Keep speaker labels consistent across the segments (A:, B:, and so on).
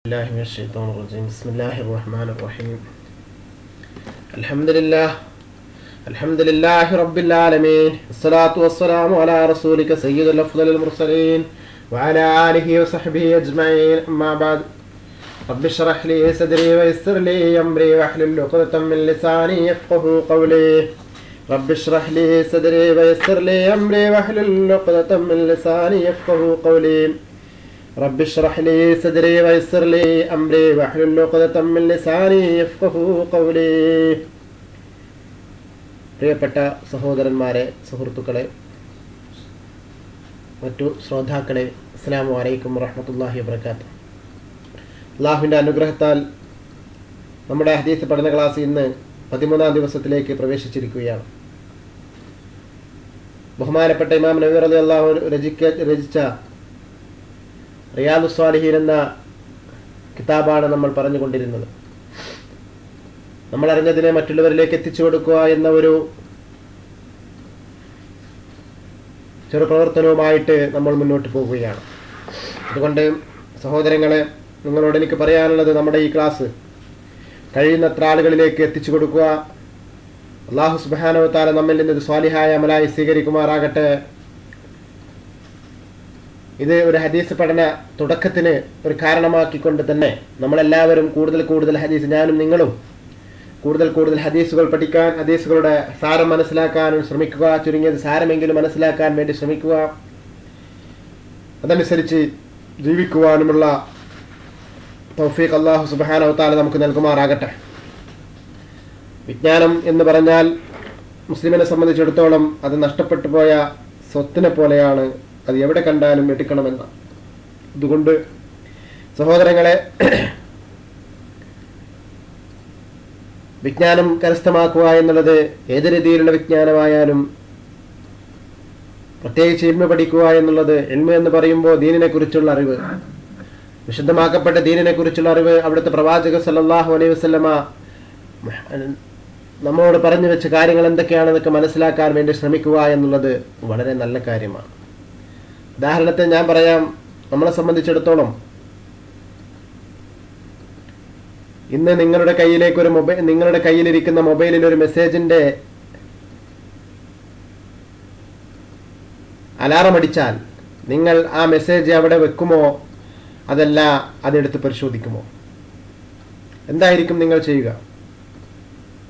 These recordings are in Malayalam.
A: الله من الشيطان الرجيم. بسم الله الرحمن الرحيم. الحمد لله رب العالمين، الصلاة والسلام على رسولك سيد الأفضل المرسلين وعلى آله وصحبه أجمعين. أما بعد، رب اشرح لي صدري ويسر لي أمري واحلل عقدة من لساني يفقهوا قولي. رب اشرح لي صدري ويسر لي أمري واحلل عقدة من لساني يفقهوا قولي. رب اشرح لي صدري ويسر لي أمري واحلل عقدة من لساني يفقهوا قولي. പ്രിയപ്പെട്ട സഹോദരന്മാരെ, സുഹൃത്തുക്കളെ, മറ്റു ശ്രോതാക്കളെ, അസ്സലാമു അലൈക്കും വറഹ്മത്തുള്ളാഹി വബറകാതുഹു. അല്ലാഹുവിൻ്റെ അനുഗ്രഹത്താൽ നമ്മുടെ ഹദീസ് പഠന ക്ലാസ് ഇന്ന് 13ാം ദിവസത്തിലേക്ക് പ്രവേശിച്ചിരിക്കുകയാണ്. ബഹുമാനപ്പെട്ട ഇമാം നവവി റളിയല്ലാഹു അൻഹു രചിച്ച റിയാദുസ് സ്വാലിഹീൻ എന്ന കിതാബാണ് നമ്മൾ പറഞ്ഞുകൊണ്ടിരുന്നത്. നമ്മൾ അറിഞ്ഞതിനെ മറ്റുള്ളവരിലേക്ക് എത്തിച്ചു കൊടുക്കുക എന്ന ഒരു ചെറു പ്രവർത്തനവുമായിട്ട് നമ്മൾ മുന്നോട്ട് പോവുകയാണ്. അതുകൊണ്ട് സഹോദരങ്ങളെ, നിങ്ങളോട് എനിക്ക് പറയാനുള്ളത്, നമ്മുടെ ഈ ക്ലാസ് കഴിയുന്നത്ര ആളുകളിലേക്ക് എത്തിച്ചു കൊടുക്കുക. അല്ലാഹു സുബ്ഹാനഹു വ തആല നമ്മിൽ നിന്ന് സ്വാലിഹായ അമലായി സ്വീകരിക്കുമാറാകട്ടെ. ഇത് ഒരു ഹദീസ് പഠന തുടക്കത്തിന് ഒരു കാരണമാക്കിക്കൊണ്ട് തന്നെ നമ്മളെല്ലാവരും കൂടുതൽ ഹദീസ്, ഞാനും നിങ്ങളും കൂടുതൽ ഹദീസുകൾ പഠിക്കാൻ, ഹദീസുകളുടെ സാരം മനസ്സിലാക്കാനും ശ്രമിക്കുക. ചുരുങ്ങിയത് സാരമെങ്കിലും മനസ്സിലാക്കാൻ വേണ്ടി ശ്രമിക്കുക. അതനുസരിച്ച് ജീവിക്കുവാനുമുള്ള തൗഫീഖ് അല്ലാഹു സുബ്ഹാനഹു വ തആല നമുക്ക് നൽകുമാറാകട്ടെ. വിജ്ഞാനം എന്ന് പറഞ്ഞാൽ മുസ്ലിമിനെ സംബന്ധിച്ചിടത്തോളം അത് നഷ്ടപ്പെട്ടു പോയ സ്വത്തിനെ പോലെയാണ്. അത് എവിടെ കണ്ടാലും എടുക്കണമെന്ന. അതുകൊണ്ട് സഹോദരങ്ങളെ, വിജ്ഞാനം കരസ്ഥമാക്കുക എന്നുള്ളത് ഏത് രീതിയിലുള്ള വിജ്ഞാനമായാലും, പ്രത്യേകിച്ച് ഇൽമ പഠിക്കുക എന്നുള്ളത്, ഇൽമ എന്ന് പറയുമ്പോൾ ദീനിനെ കുറിച്ചുള്ള അറിവ്, വിശുദ്ധമാക്കപ്പെട്ട ദീനിനെ കുറിച്ചുള്ള അറിവ്, അവിടുത്തെ പ്രവാചകൻ സല്ലല്ലാഹു അലൈഹി വസല്ലമ നമ്മോട് പറഞ്ഞു വെച്ച കാര്യങ്ങൾ എന്തൊക്കെയാണെന്നൊക്കെ മനസ്സിലാക്കാൻ വേണ്ടി ശ്രമിക്കുക എന്നുള്ളത് വളരെ നല്ല കാര്യമാണ്. ഉദാഹരണത്തിന് ഞാൻ പറയാം. നമ്മളെ സംബന്ധിച്ചിടത്തോളം ഇന്ന് നിങ്ങളുടെ കയ്യിലേക്ക് ഒരു നിങ്ങളുടെ കയ്യിലിരിക്കുന്ന മൊബൈലിൽ ഒരു മെസ്സേജിന്റെ അലാറം അടിച്ചാൽ നിങ്ങൾ ആ മെസ്സേജ് അവിടെ വെക്കുമോ, അതല്ല അതെടുത്ത് പരിശോധിക്കുമോ? എന്തായിരിക്കും നിങ്ങൾ ചെയ്യുക?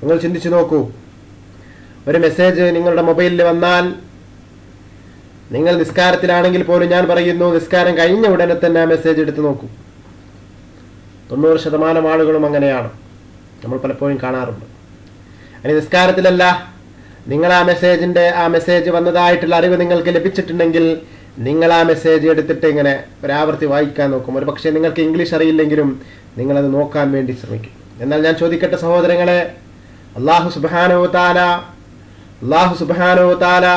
A: നിങ്ങൾ ചിന്തിച്ചു നോക്കൂ. ഒരു മെസ്സേജ് നിങ്ങളുടെ മൊബൈലിൽ വന്നാൽ, നിങ്ങൾ നിസ്കാരത്തിലാണെങ്കിൽ പോലും ഞാൻ പറയുന്നു, നിസ്കാരം കഴിഞ്ഞ ഉടനെ തന്നെ ആ മെസ്സേജ് എടുത്ത് നോക്കൂ. 90% ആളുകളും അങ്ങനെയാണ്, നമ്മൾ പലപ്പോഴും കാണാറുണ്ട്. ഇനി നിസ്കാരത്തിലല്ല, നിങ്ങൾ ആ മെസ്സേജ് വന്നതായിട്ടുള്ള അറിവ് നിങ്ങൾക്ക് ലഭിച്ചിട്ടുണ്ടെങ്കിൽ നിങ്ങൾ ആ മെസ്സേജ് എടുത്തിട്ട് ഇങ്ങനെ ഒരാവർത്തി വായിക്കാൻ നോക്കും. ഒരു പക്ഷേ നിങ്ങൾക്ക് ഇംഗ്ലീഷ് അറിയില്ലെങ്കിലും നിങ്ങളത് നോക്കാൻ വേണ്ടി ശ്രമിക്കും. എന്നാൽ ഞാൻ ചോദിക്കട്ടെ സഹോദരങ്ങളെ, അല്ലാഹു സുബ്ഹാനഹു വ തആല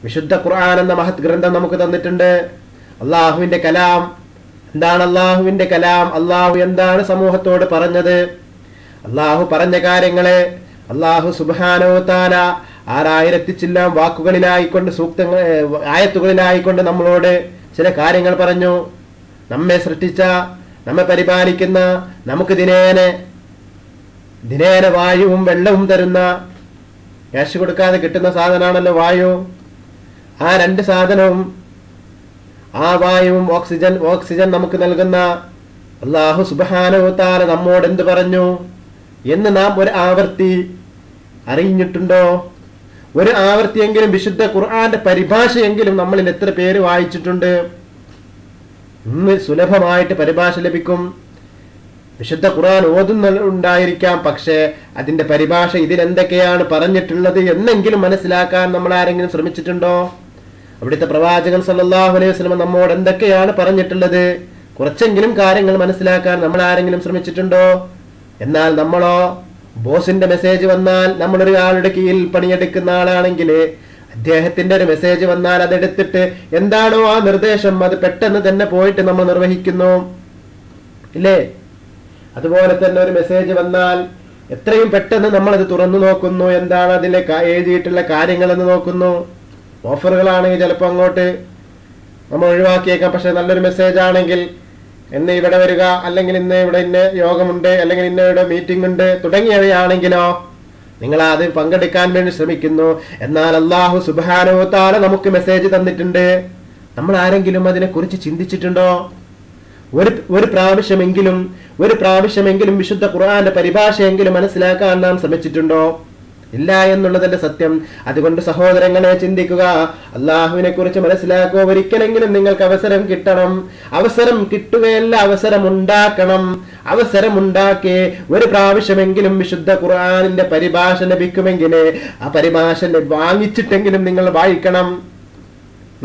A: വിശുദ്ധ ഖുർആൻ എന്ന മഹത് ഗ്രന്ഥം നമുക്ക് തന്നിട്ടുണ്ട്. അള്ളാഹുവിന്റെ കലാം. എന്താണ് അള്ളാഹുവിന്റെ കലാം? അള്ളാഹു എന്താണ് സമൂഹത്തോട് പറഞ്ഞത്? അള്ളാഹു പറഞ്ഞ കാര്യങ്ങളെ അള്ളാഹു സുബ്ഹാനഹു വ തആല 6000 ചില്ലം വാക്കുകളിലായിക്കൊണ്ട്, ആയത്തുകളിലായിക്കൊണ്ട് നമ്മളോട് ചില കാര്യങ്ങൾ പറഞ്ഞു. നമ്മെ സൃഷ്ടിച്ച, നമ്മെ പരിപാലിക്കുന്ന, നമുക്ക് ദിനേന വായുവും വെള്ളവും തരുന്ന, ക്യാഷ് കൊടുക്കാതെ കിട്ടുന്ന സാധനമാണല്ലോ വായു. ആ 2 സാധനവും, ആ വായുവും ഓക്സിജൻ നമുക്ക് നൽകുന്ന അല്ലാഹു സുബ്ഹാനഹു വ തആല നമ്മോട് എന്ത് പറഞ്ഞു എന്ന് നാം ഒരു ആവർത്തി അറിഞ്ഞിട്ടുണ്ടോ? ഒരു ആവർത്തിയെങ്കിലും വിശുദ്ധ ഖുർആന്റെ പരിഭാഷയെങ്കിലും നമ്മളിൽ എത്ര പേര് വായിച്ചിട്ടുണ്ട്? ഇന്ന് സുലഭമായിട്ട് പരിഭാഷ ലഭിക്കും. വിശുദ്ധ ഖുർആൻ ഓതുന്നുണ്ടായിരിക്കാം, പക്ഷേ അതിന്റെ പരിഭാഷ ഇതിലെന്തൊക്കെയാണ് പറഞ്ഞിട്ടുള്ളത് എന്നെങ്കിലും മനസ്സിലാക്കാൻ നമ്മൾ ആരെങ്കിലും ശ്രമിച്ചിട്ടുണ്ടോ? അവിടുത്തെ പ്രവാചകൻ സല്ലല്ലാഹു അലൈഹി വസല്ലം നമ്മോട് എന്തൊക്കെയാണ് പറഞ്ഞിട്ടുള്ളത്? കുറച്ചെങ്കിലും കാര്യങ്ങൾ മനസ്സിലാക്കാൻ നമ്മൾ ആരെങ്കിലും ശ്രമിച്ചിട്ടുണ്ടോ? എന്നാൽ നമ്മളോ, ബോസിന്റെ മെസ്സേജ് വന്നാൽ, നമ്മളൊരാളുടെ കീഴിൽ പണിയെടുക്കുന്ന ആളാണെങ്കിൽ അദ്ദേഹത്തിന്റെ ഒരു മെസ്സേജ് വന്നാൽ അതെടുത്തിട്ട് എന്താണോ ആ നിർദ്ദേശം അത് പെട്ടെന്ന് തന്നെ പോയിട്ട് നമ്മൾ നിർവഹിക്കുന്നു, ഇല്ലേ? അതുപോലെ തന്നെ ഒരു മെസ്സേജ് വന്നാൽ എത്രയും പെട്ടെന്ന് നമ്മളത് തുറന്നു നോക്കുന്നു, എന്താണ് അതിലെ എഴുതിയിട്ടുള്ള കാര്യങ്ങളെന്ന് നോക്കുന്നു. ഓഫറുകളാണെങ്കിൽ ചിലപ്പോൾ അങ്ങോട്ട് നമ്മൾ ഒഴിവാക്കിയേക്കാം, പക്ഷെ നല്ലൊരു മെസ്സേജ് ആണെങ്കിൽ ഇന്ന് ഇവിടെ വരിക, അല്ലെങ്കിൽ ഇന്ന് ഇവിടെ ഇന്ന യോഗമുണ്ട്, അല്ലെങ്കിൽ ഇന്ന ഇവിടെ മീറ്റിംഗ് ഉണ്ട് തുടങ്ങിയവയാണെങ്കിലോ നിങ്ങൾ അത് പങ്കെടുക്കാൻ വേണ്ടി ശ്രമിക്കുന്നു. എന്നാൽ അല്ലാഹു സുബ്ഹാനഹു വ തആല നമുക്ക് മെസ്സേജ് തന്നിട്ടുണ്ട്. നമ്മൾ ആരെങ്കിലും അതിനെക്കുറിച്ച് ചിന്തിച്ചിട്ടുണ്ടോ? ഒരു പ്രാവശ്യമെങ്കിലും വിശുദ്ധ ഖുർആന്റെ പരിഭാഷയെങ്കിലും മനസ്സിലാക്കാൻ നാം ശ്രമിച്ചിട്ടുണ്ടോ? ഇല്ല എന്നുള്ളതല്ല സത്യം. അതുകൊണ്ട് സഹോദരങ്ങളെ ചിന്തിക്കുക, അള്ളാഹുവിനെ കുറിച്ച് മനസ്സിലാക്കുക. ഒരിക്കലെങ്കിലും നിങ്ങൾക്ക് അവസരം കിട്ടണം. അവസരം കിട്ടുകയല്ല, അവസരം ഉണ്ടാക്കണം. അവസരമുണ്ടാക്കി ഒരു പ്രാവശ്യമെങ്കിലും വിശുദ്ധ ഖുർആനിന്റെ പരിഭാഷ ലഭിക്കുമെങ്കിൽ ആ പരിഭാഷ വാങ്ങിച്ചിട്ടെങ്കിലും നിങ്ങൾ വായിക്കണം.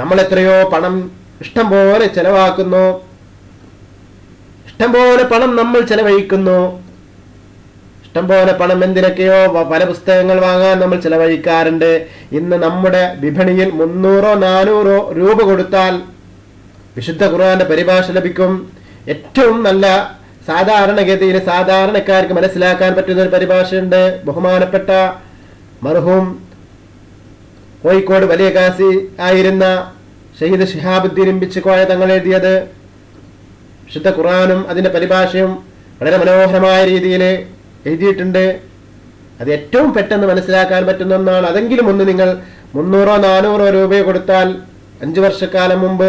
A: നമ്മൾ എത്രയോ പണം ഇഷ്ടം പോലെ ചെലവാക്കുന്നു, ഇഷ്ടം പോലെ പണം നമ്മൾ ചെലവഴിക്കുന്നു. ഇഷ്ടം പോലെ പണം എന്തിനൊക്കെയോ പല പുസ്തകങ്ങൾ വാങ്ങാൻ നമ്മൾ ചെലവഴിക്കാറുണ്ട്. ഇന്ന് നമ്മുടെ വിപണിയിൽ 300-400 രൂപ കൊടുത്താൽ വിശുദ്ധ ഖുർആന്റെ പരിഭാഷ ലഭിക്കും. ഏറ്റവും നല്ല സാധാരണഗതിയിൽ സാധാരണക്കാർക്ക് മനസ്സിലാക്കാൻ പറ്റുന്ന ഒരു പരിഭാഷയുണ്ട്. ബഹുമാനപ്പെട്ട മർഹൂം കോഴിക്കോട് വലിയ കാസി ആയിരുന്ന ഷഹീദ് ശിഹാബുദ്ദീൻ ബിച്ചുകോയ തങ്ങൾ എഴുതിയത്. വിശുദ്ധ ഖുർആനും അതിന്റെ പരിഭാഷയും വളരെ മനോഹരമായ രീതിയിൽ എഴുതിയിട്ടുണ്ട്. അത് ഏറ്റവും പെട്ടെന്ന് മനസ്സിലാക്കാൻ പറ്റുന്ന ഒന്നാണ്. അതെങ്കിലും ഒന്ന് നിങ്ങൾ 300-400 രൂപ കൊടുത്താൽ 5 വർഷക്കാലം മുമ്പ്,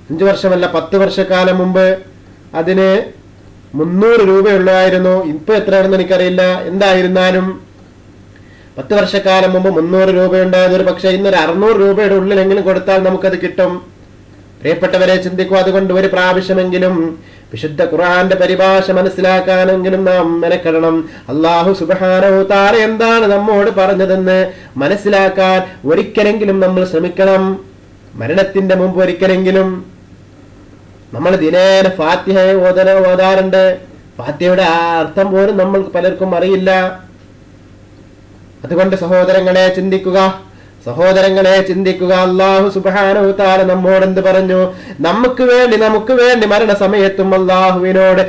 A: 5 വർഷമല്ല 10 വർഷക്കാലം മുമ്പ് അതിന് 300 രൂപയുള്ളതായിരുന്നു. ഇപ്പൊ എത്രയാണെന്ന് എനിക്കറിയില്ല. എന്തായിരുന്നാലും 10 വർഷക്കാലം മുമ്പ് 300 രൂപയുണ്ടായത് ഒരു പക്ഷേ ഇന്നൊരു 600 രൂപയുടെ ഉള്ളിലെങ്കിലും കൊടുത്താൽ നമുക്കത് കിട്ടും. പ്രിയപ്പെട്ടവരെ ചിന്തിക്കുക. അതുകൊണ്ട് ഒരു പ്രാവശ്യമെങ്കിലും വിശുദ്ധ ഖുർആന്റെ പരിഭാഷ മനസ്സിലാക്കാനെങ്കിലും നാം മെനക്കെടണം. അല്ലാഹു സുബ്ഹാനഹു തആല എന്താണ് നമ്മോട് പറഞ്ഞതെന്ന് മനസ്സിലാക്കാൻ ഒരിക്കലെങ്കിലും നമ്മൾ ശ്രമിക്കണം. മരണത്തിന്റെ മുമ്പ് ഒരിക്കലെങ്കിലും നമ്മൾ ദിനേന ഫാത്തിഹ ഓതാറുണ്ട്. ഫാത്തിഹയുടെ അർത്ഥം പോലും നമ്മൾക്ക് പലർക്കും അറിയില്ല. അതുകൊണ്ട് സഹോദരങ്ങളെ ചിന്തിക്കുക. അല്ലാഹു സുബ്ഹാനഹു തആല നമ്മോട് എന്ത് പറഞ്ഞു? നമുക്ക് വേണ്ടി മരണസമയത്തും അല്ലാഹുവിനോട്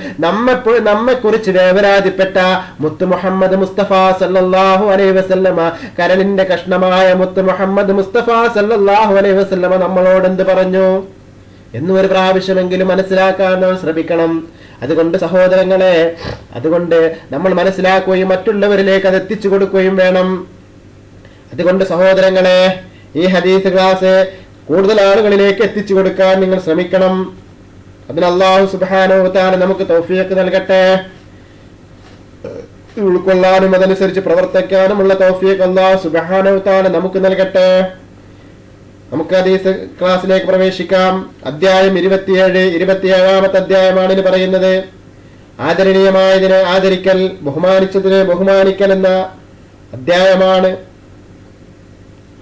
A: നമ്മെ കുറിച്ച് വേവലാതിപ്പെട്ട മുത്ത് മുഹമ്മദ് മുസ്തഫ സല്ലല്ലാഹു അലൈഹി വസല്ലമ, കരളിന്റെ കഷ്ണമായ മുത്ത് മുഹമ്മദ് മുസ്തഫ സല്ലല്ലാഹു അലൈഹി വസല്ലമ നമ്മളോട് എന്ത് പറഞ്ഞു എന്ന് ഒരു പ്രാവശ്യമെങ്കിലും മനസ്സിലാക്കാൻ നാം ശ്രമിക്കണം. അതുകൊണ്ട് സഹോദരങ്ങളെ, നമ്മൾ മനസ്സിലാക്കുകയും മറ്റുള്ളവരിലേക്ക് അത് എത്തിച്ചു കൊടുക്കുകയും വേണം. അതുകൊണ്ട് സഹോദരങ്ങളെ, ഈ ഹദീസ് ക്ലാസ് കൂടുതൽ ആളുകളിലേക്ക് എത്തിച്ചു കൊടുക്കാൻ നിങ്ങൾ ശ്രമിക്കണം. അതിന് അല്ലാഹു സുബ്ഹാനഹു വ തആല നമുക്ക് തൗഫീഖ് നൽകട്ടെ. ഉൾക്കൊള്ളാനും അതനുസരിച്ച് പ്രവർത്തിക്കാനുമുള്ള തൗഫീഖ് അല്ലാഹു സുബ്ഹാനഹു വ തആല നമുക്ക് നൽകട്ടെ. നമുക്ക് ഹദീസ് ക്ലാസ്സിലേക്ക് പ്രവേശിക്കാം. അധ്യായം 27-ാമത്തെ അധ്യായമാണ് ഇത് പറയുന്നത്. ആദരണീയമായതിനെ ആദരിക്കൽ, ബഹുമാനിച്ചതിനെ ബഹുമാനിക്കൽ എന്ന അധ്യായമാണ്.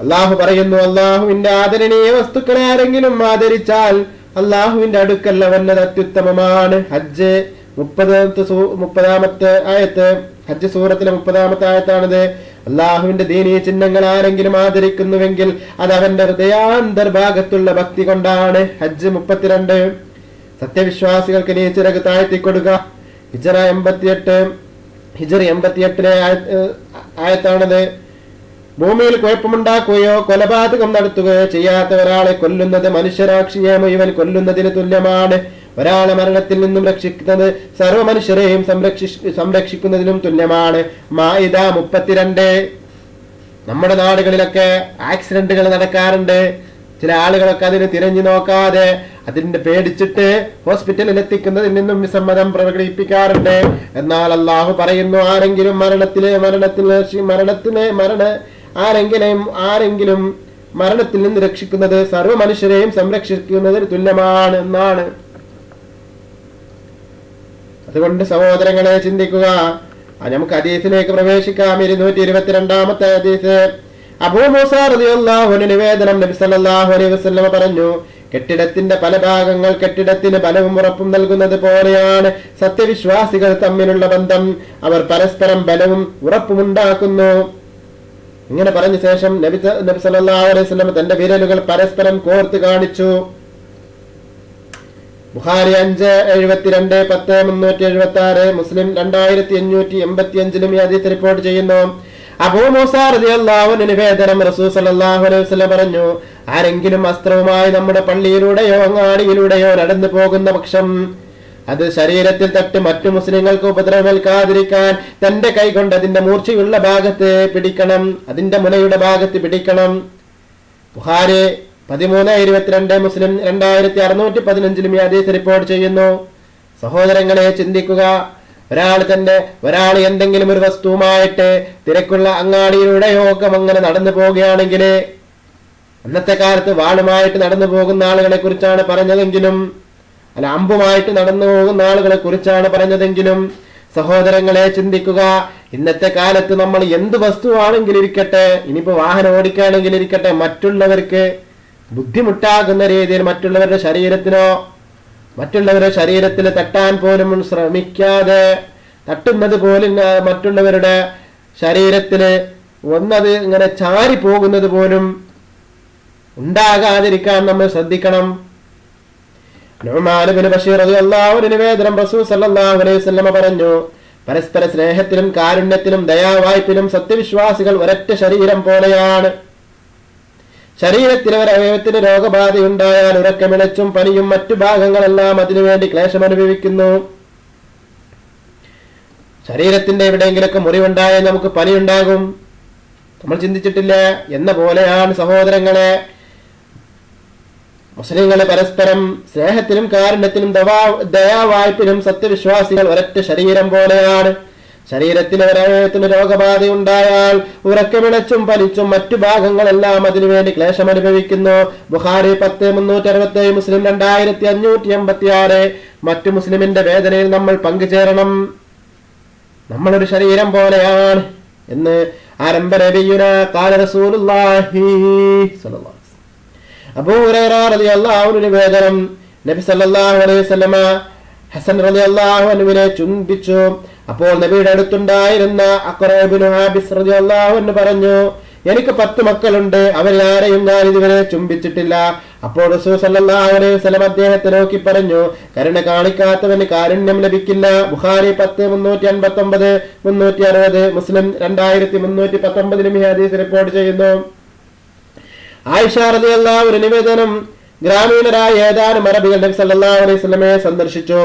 A: അള്ളാഹു പറയുന്നു, അള്ളാഹുവിന്റെ ആദരണീയ വസ്തുക്കളെ ആരെങ്കിലും ആദരിച്ചാൽ അള്ളാഹുവിന്റെ അടുക്കൽ അവനത് അത്യുത്തമമാണ്. ഹജ്ജ് 30-ാമത്തെ ആയത്ത്, ഹജ്ജ് സൂറത്തിലെ 30-ാമത്തെ ആയത്താണിത്. അള്ളാഹുവിന്റെ ദീനീ ചിഹ്നങ്ങൾ ആരെങ്കിലും ആദരിക്കുന്നുവെങ്കിൽ അത് അവന്റെ ഹൃദയാന്തർഭാഗത്തുള്ള ഭക്തി കൊണ്ടാണ്. ഹജ്ജ് 32. സത്യവിശ്വാസികൾക്ക് നീ ചിറക് താഴ്ത്തിക്കൊടുക. ഹിജ്റ 88 ആയത്താണത്. ഭൂമിയിൽ കുഴപ്പമുണ്ടാക്കുകയോ കൊലപാതകം നടത്തുകയോ ചെയ്യാത്ത ഒരാളെ കൊല്ലുന്നത് മനുഷ്യരാക്ഷിയെ മുഴുവൻ കൊല്ലുന്നതിന് തുല്യമാണ്. ഒരാളെ മരണത്തിൽ നിന്നും രക്ഷിക്കുന്നത് സർവ്വ മനുഷ്യരെയും സംരക്ഷിക്കുന്നതിനും തുല്യമാണ്. മാഇദ 32. നമ്മുടെ നാടുകളിലൊക്കെ ആക്സിഡന്റുകൾ നടക്കാറുണ്ട്. ചില ആളുകളൊക്കെ അതിന് തിരഞ്ഞു നോക്കാതെ അതിന്റെ പേടിച്ചിട്ട് ഹോസ്പിറ്റലിൽ എത്തിക്കുന്നതിൽ നിന്നും വിസമ്മതം പ്രകടിപ്പിക്കാറുണ്ട്. എന്നാൽ അല്ലാഹു പറയുന്നു, ആരെങ്കിലും ആരെങ്കിലും മരണത്തിൽ നിന്ന് രക്ഷിക്കുന്നത് സർവ്വ മനുഷ്യരെയും സംരക്ഷിക്കുന്നതിന് തുല്യമാണ് എന്നാണ്. അതുകൊണ്ട് സഹോദരങ്ങളെ ചിന്തിക്കുക. നമുക്ക് ഹദീസിലേക്ക് പ്രവേശിക്കാം. 222-ാമത്തെ ഹദീസ്. അബൂ മൂസാ റളിയല്ലാഹു അൻഹു നിവേദനം, നബി സല്ലല്ലാഹു അലൈഹി വസല്ലം പറഞ്ഞു, കെട്ടിടത്തിന്റെ പല ഭാഗങ്ങൾ കെട്ടിടത്തിന് ബലവും ഉറപ്പും നൽകുന്നത് പോലെയാണ് സത്യവിശ്വാസികൾ തമ്മിലുള്ള ബന്ധം. അവർ പരസ്പരം ബലവും ഉറപ്പുമുണ്ടാക്കുന്നു. ഇങ്ങനെ പറഞ്ഞ ശേഷം നബി സല്ലല്ലാഹു അലൈഹി വസല്ലം തന്റെ വിരലുകൾ പരസ്പരം കോർത്ത് കാണിച്ചു. ബുഖാരി 5:72, 10:376, മുസ്ലിം 2585 ഈ ഹദീസ് റിപ്പോർട്ട് ചെയ്യുന്നു. അബൂ മൂസാ റളിയല്ലാഹു അൻഹു നിവേദനം, റസൂൽ സല്ലല്ലാഹു അലൈഹി വസല്ലം പറഞ്ഞു, ആരെങ്കിലും വസ്ത്രവുമായി നമ്മുടെ പള്ളിയിലൂടെയോ അങ്ങാടിയിലൂടെയോ നടന്നു പോകുന്ന പക്ഷം അത് ശരീരത്തിൽ തട്ട് മറ്റു മുസ്ലിങ്ങൾക്ക് ഉപദ്രവമേൽക്കാതിരിക്കാൻ തന്റെ കൈകൊണ്ട് അതിന്റെ മൂർച്ചയുള്ള ഭാഗത്ത് പിടിക്കണം, അതിന്റെ മുനയുടെ ഭാഗത്ത് പിടിക്കണം. ബുഖാരി 13:22, മുസ്ലിം 2615 ഈ ഹദീസ് റിപ്പോർട്ട് ചെയ്യുന്നു. സഹോദരങ്ങളെ, ചിന്തിക്കുക. ഒരാൾ എന്തെങ്കിലും ഒരു വസ്തുവുമായിട്ട് തിരക്കുള്ള അങ്ങാടിയിലൂടെയോ ഒക്കെ അങ്ങനെ നടന്നു പോവുകയാണെങ്കിൽ, അന്നത്തെ കാലത്ത് വാളുമായിട്ട് നടന്നു പോകുന്ന ആളുകളെ കുറിച്ചാണ് പറഞ്ഞതെങ്കിലും, അല്ല അമ്പുമായിട്ട് നടന്നു പോകുന്ന ആളുകളെ കുറിച്ചാണ് പറഞ്ഞതെങ്കിലും, സഹോദരങ്ങളെ ചിന്തിക്കുക. ഇന്നത്തെ കാലത്ത് നമ്മൾ എന്ത് വസ്തുവാണെങ്കിലും ഇരിക്കട്ടെ, ഇനിയിപ്പോ വാഹനം ഓടിക്കുകയാണെങ്കിൽ ഇരിക്കട്ടെ, മറ്റുള്ളവർക്ക് ബുദ്ധിമുട്ടാകുന്ന രീതിയിൽ മറ്റുള്ളവരുടെ ശരീരത്തിൽ തട്ടാൻ പോലും ശ്രമിക്കാതെ, തട്ടുന്നത് പോലും മറ്റുള്ളവരുടെ ശരീരത്തില് ഒന്നത് ഇങ്ങനെ ചാരി പോകുന്നത് പോലും ഉണ്ടാകാതിരിക്കാൻ നമ്മൾ ശ്രദ്ധിക്കണം. നുഅ്മാൻ ഇബ്നു ബശീർ റളിയല്ലാഹു അൻഹു നിവേദനം, റസൂൽ സല്ലല്ലാഹു അലൈഹി വസല്ലം പറഞ്ഞു, പരസ്പര സ്നേഹത്തിലും കാരുണ്യത്തിലും ദയാവായ്പിലും സത്യവിശ്വാസികൾ ഒരൊറ്റ ശരീരം പോലെയാണ്. ശരീരത്തിലെ ഒരവയവത്തിന് രോഗബാധയുണ്ടായാൽ ഉറക്കമിളച്ചും പനിയും മറ്റു ഭാഗങ്ങളെല്ലാം അതിനുവേണ്ടി ക്ലേശം അനുഭവിക്കുന്നു. ശരീരത്തിന്റെ എവിടെയെങ്കിലൊക്കെ മുറിവുണ്ടായാൽ നമുക്ക് പനി ഉണ്ടാകും, നമ്മൾ ചിന്തിച്ചിട്ടില്ല എന്ന പോലെയാണ് സഹോദരങ്ങളെ മുസ്ലിങ്ങളെ പരസ്പരം സ്നേഹത്തിലും കാരുണ്യത്തിലും ദയാവായ്പിലും സത്യവിശ്വാസികൾ ഒരൊറ്റ ശരീരം പോലെയാണ്. ശരീരത്തിന് ഒരവയവത്തിന് രോഗബാധയുണ്ടായാൽ ഉറക്കമിളച്ചും പനിച്ചും മറ്റു ഭാഗങ്ങളെല്ലാം അതിനുവേണ്ടി ക്ലേശം അനുഭവിക്കുന്നു. ബുഖാരി 10:367, മുസ്ലിം 2586. മറ്റു മുസ്ലിമിന്റെ വേദനയിൽ നമ്മൾ പങ്കുചേരണം. നമ്മളൊരു ശരീരം പോലെയാണ് എന്ന് ആരംഭ നബിയുന ഖാല റസൂലുള്ളാഹി സ്വല്ലല്ലാഹു അലൈഹി വസല്ലം. അബൂ ഹുറൈറ റളിയല്ലാഹു അൻഹു നിവേദനം, നബി സല്ലല്ലാഹു അലൈഹി വസല്ലമ ഹസൻ റളിയല്ലാഹു അൻഹുവിനെ ചുംബിച്ചു. അപ്പോൾ നബിയുടെ അടുത്തുണ്ടായിരുന്ന അഖറ ഇബ്നു ഹാബിസ് റളിയല്ലാഹു അൻഹു പറഞ്ഞു, എനിക്ക് 10 മക്കളുണ്ട്, അവരിൽ ആരെയും ഞാൻ ഇതുവരെ ചുംബിച്ചിട്ടില്ല. അപ്പോൾ റസൂൽ സല്ലല്ലാഹു അലൈഹി വസല്ലം അദ്ദേഹത്തെ നോക്കി പറഞ്ഞു, കരുണ കാണിക്കാത്തവന് കാരുണ്യം ലഭിക്കില്ല. ബുഖാരി 10:359, 360, മുസ്ലിം 2319 ഈ ഹദീസ് റിപ്പോർട്ട് ചെയ്യുന്നു. ആയിഷ റളിയല്ലാഹു അൻഹ നിവേദനം, ഗ്രാമീണരായ ഏതാനും അറബികൾ നബി സല്ലല്ലാഹു അലൈഹി വസല്ലമയെ സന്ദർശിച്ചു.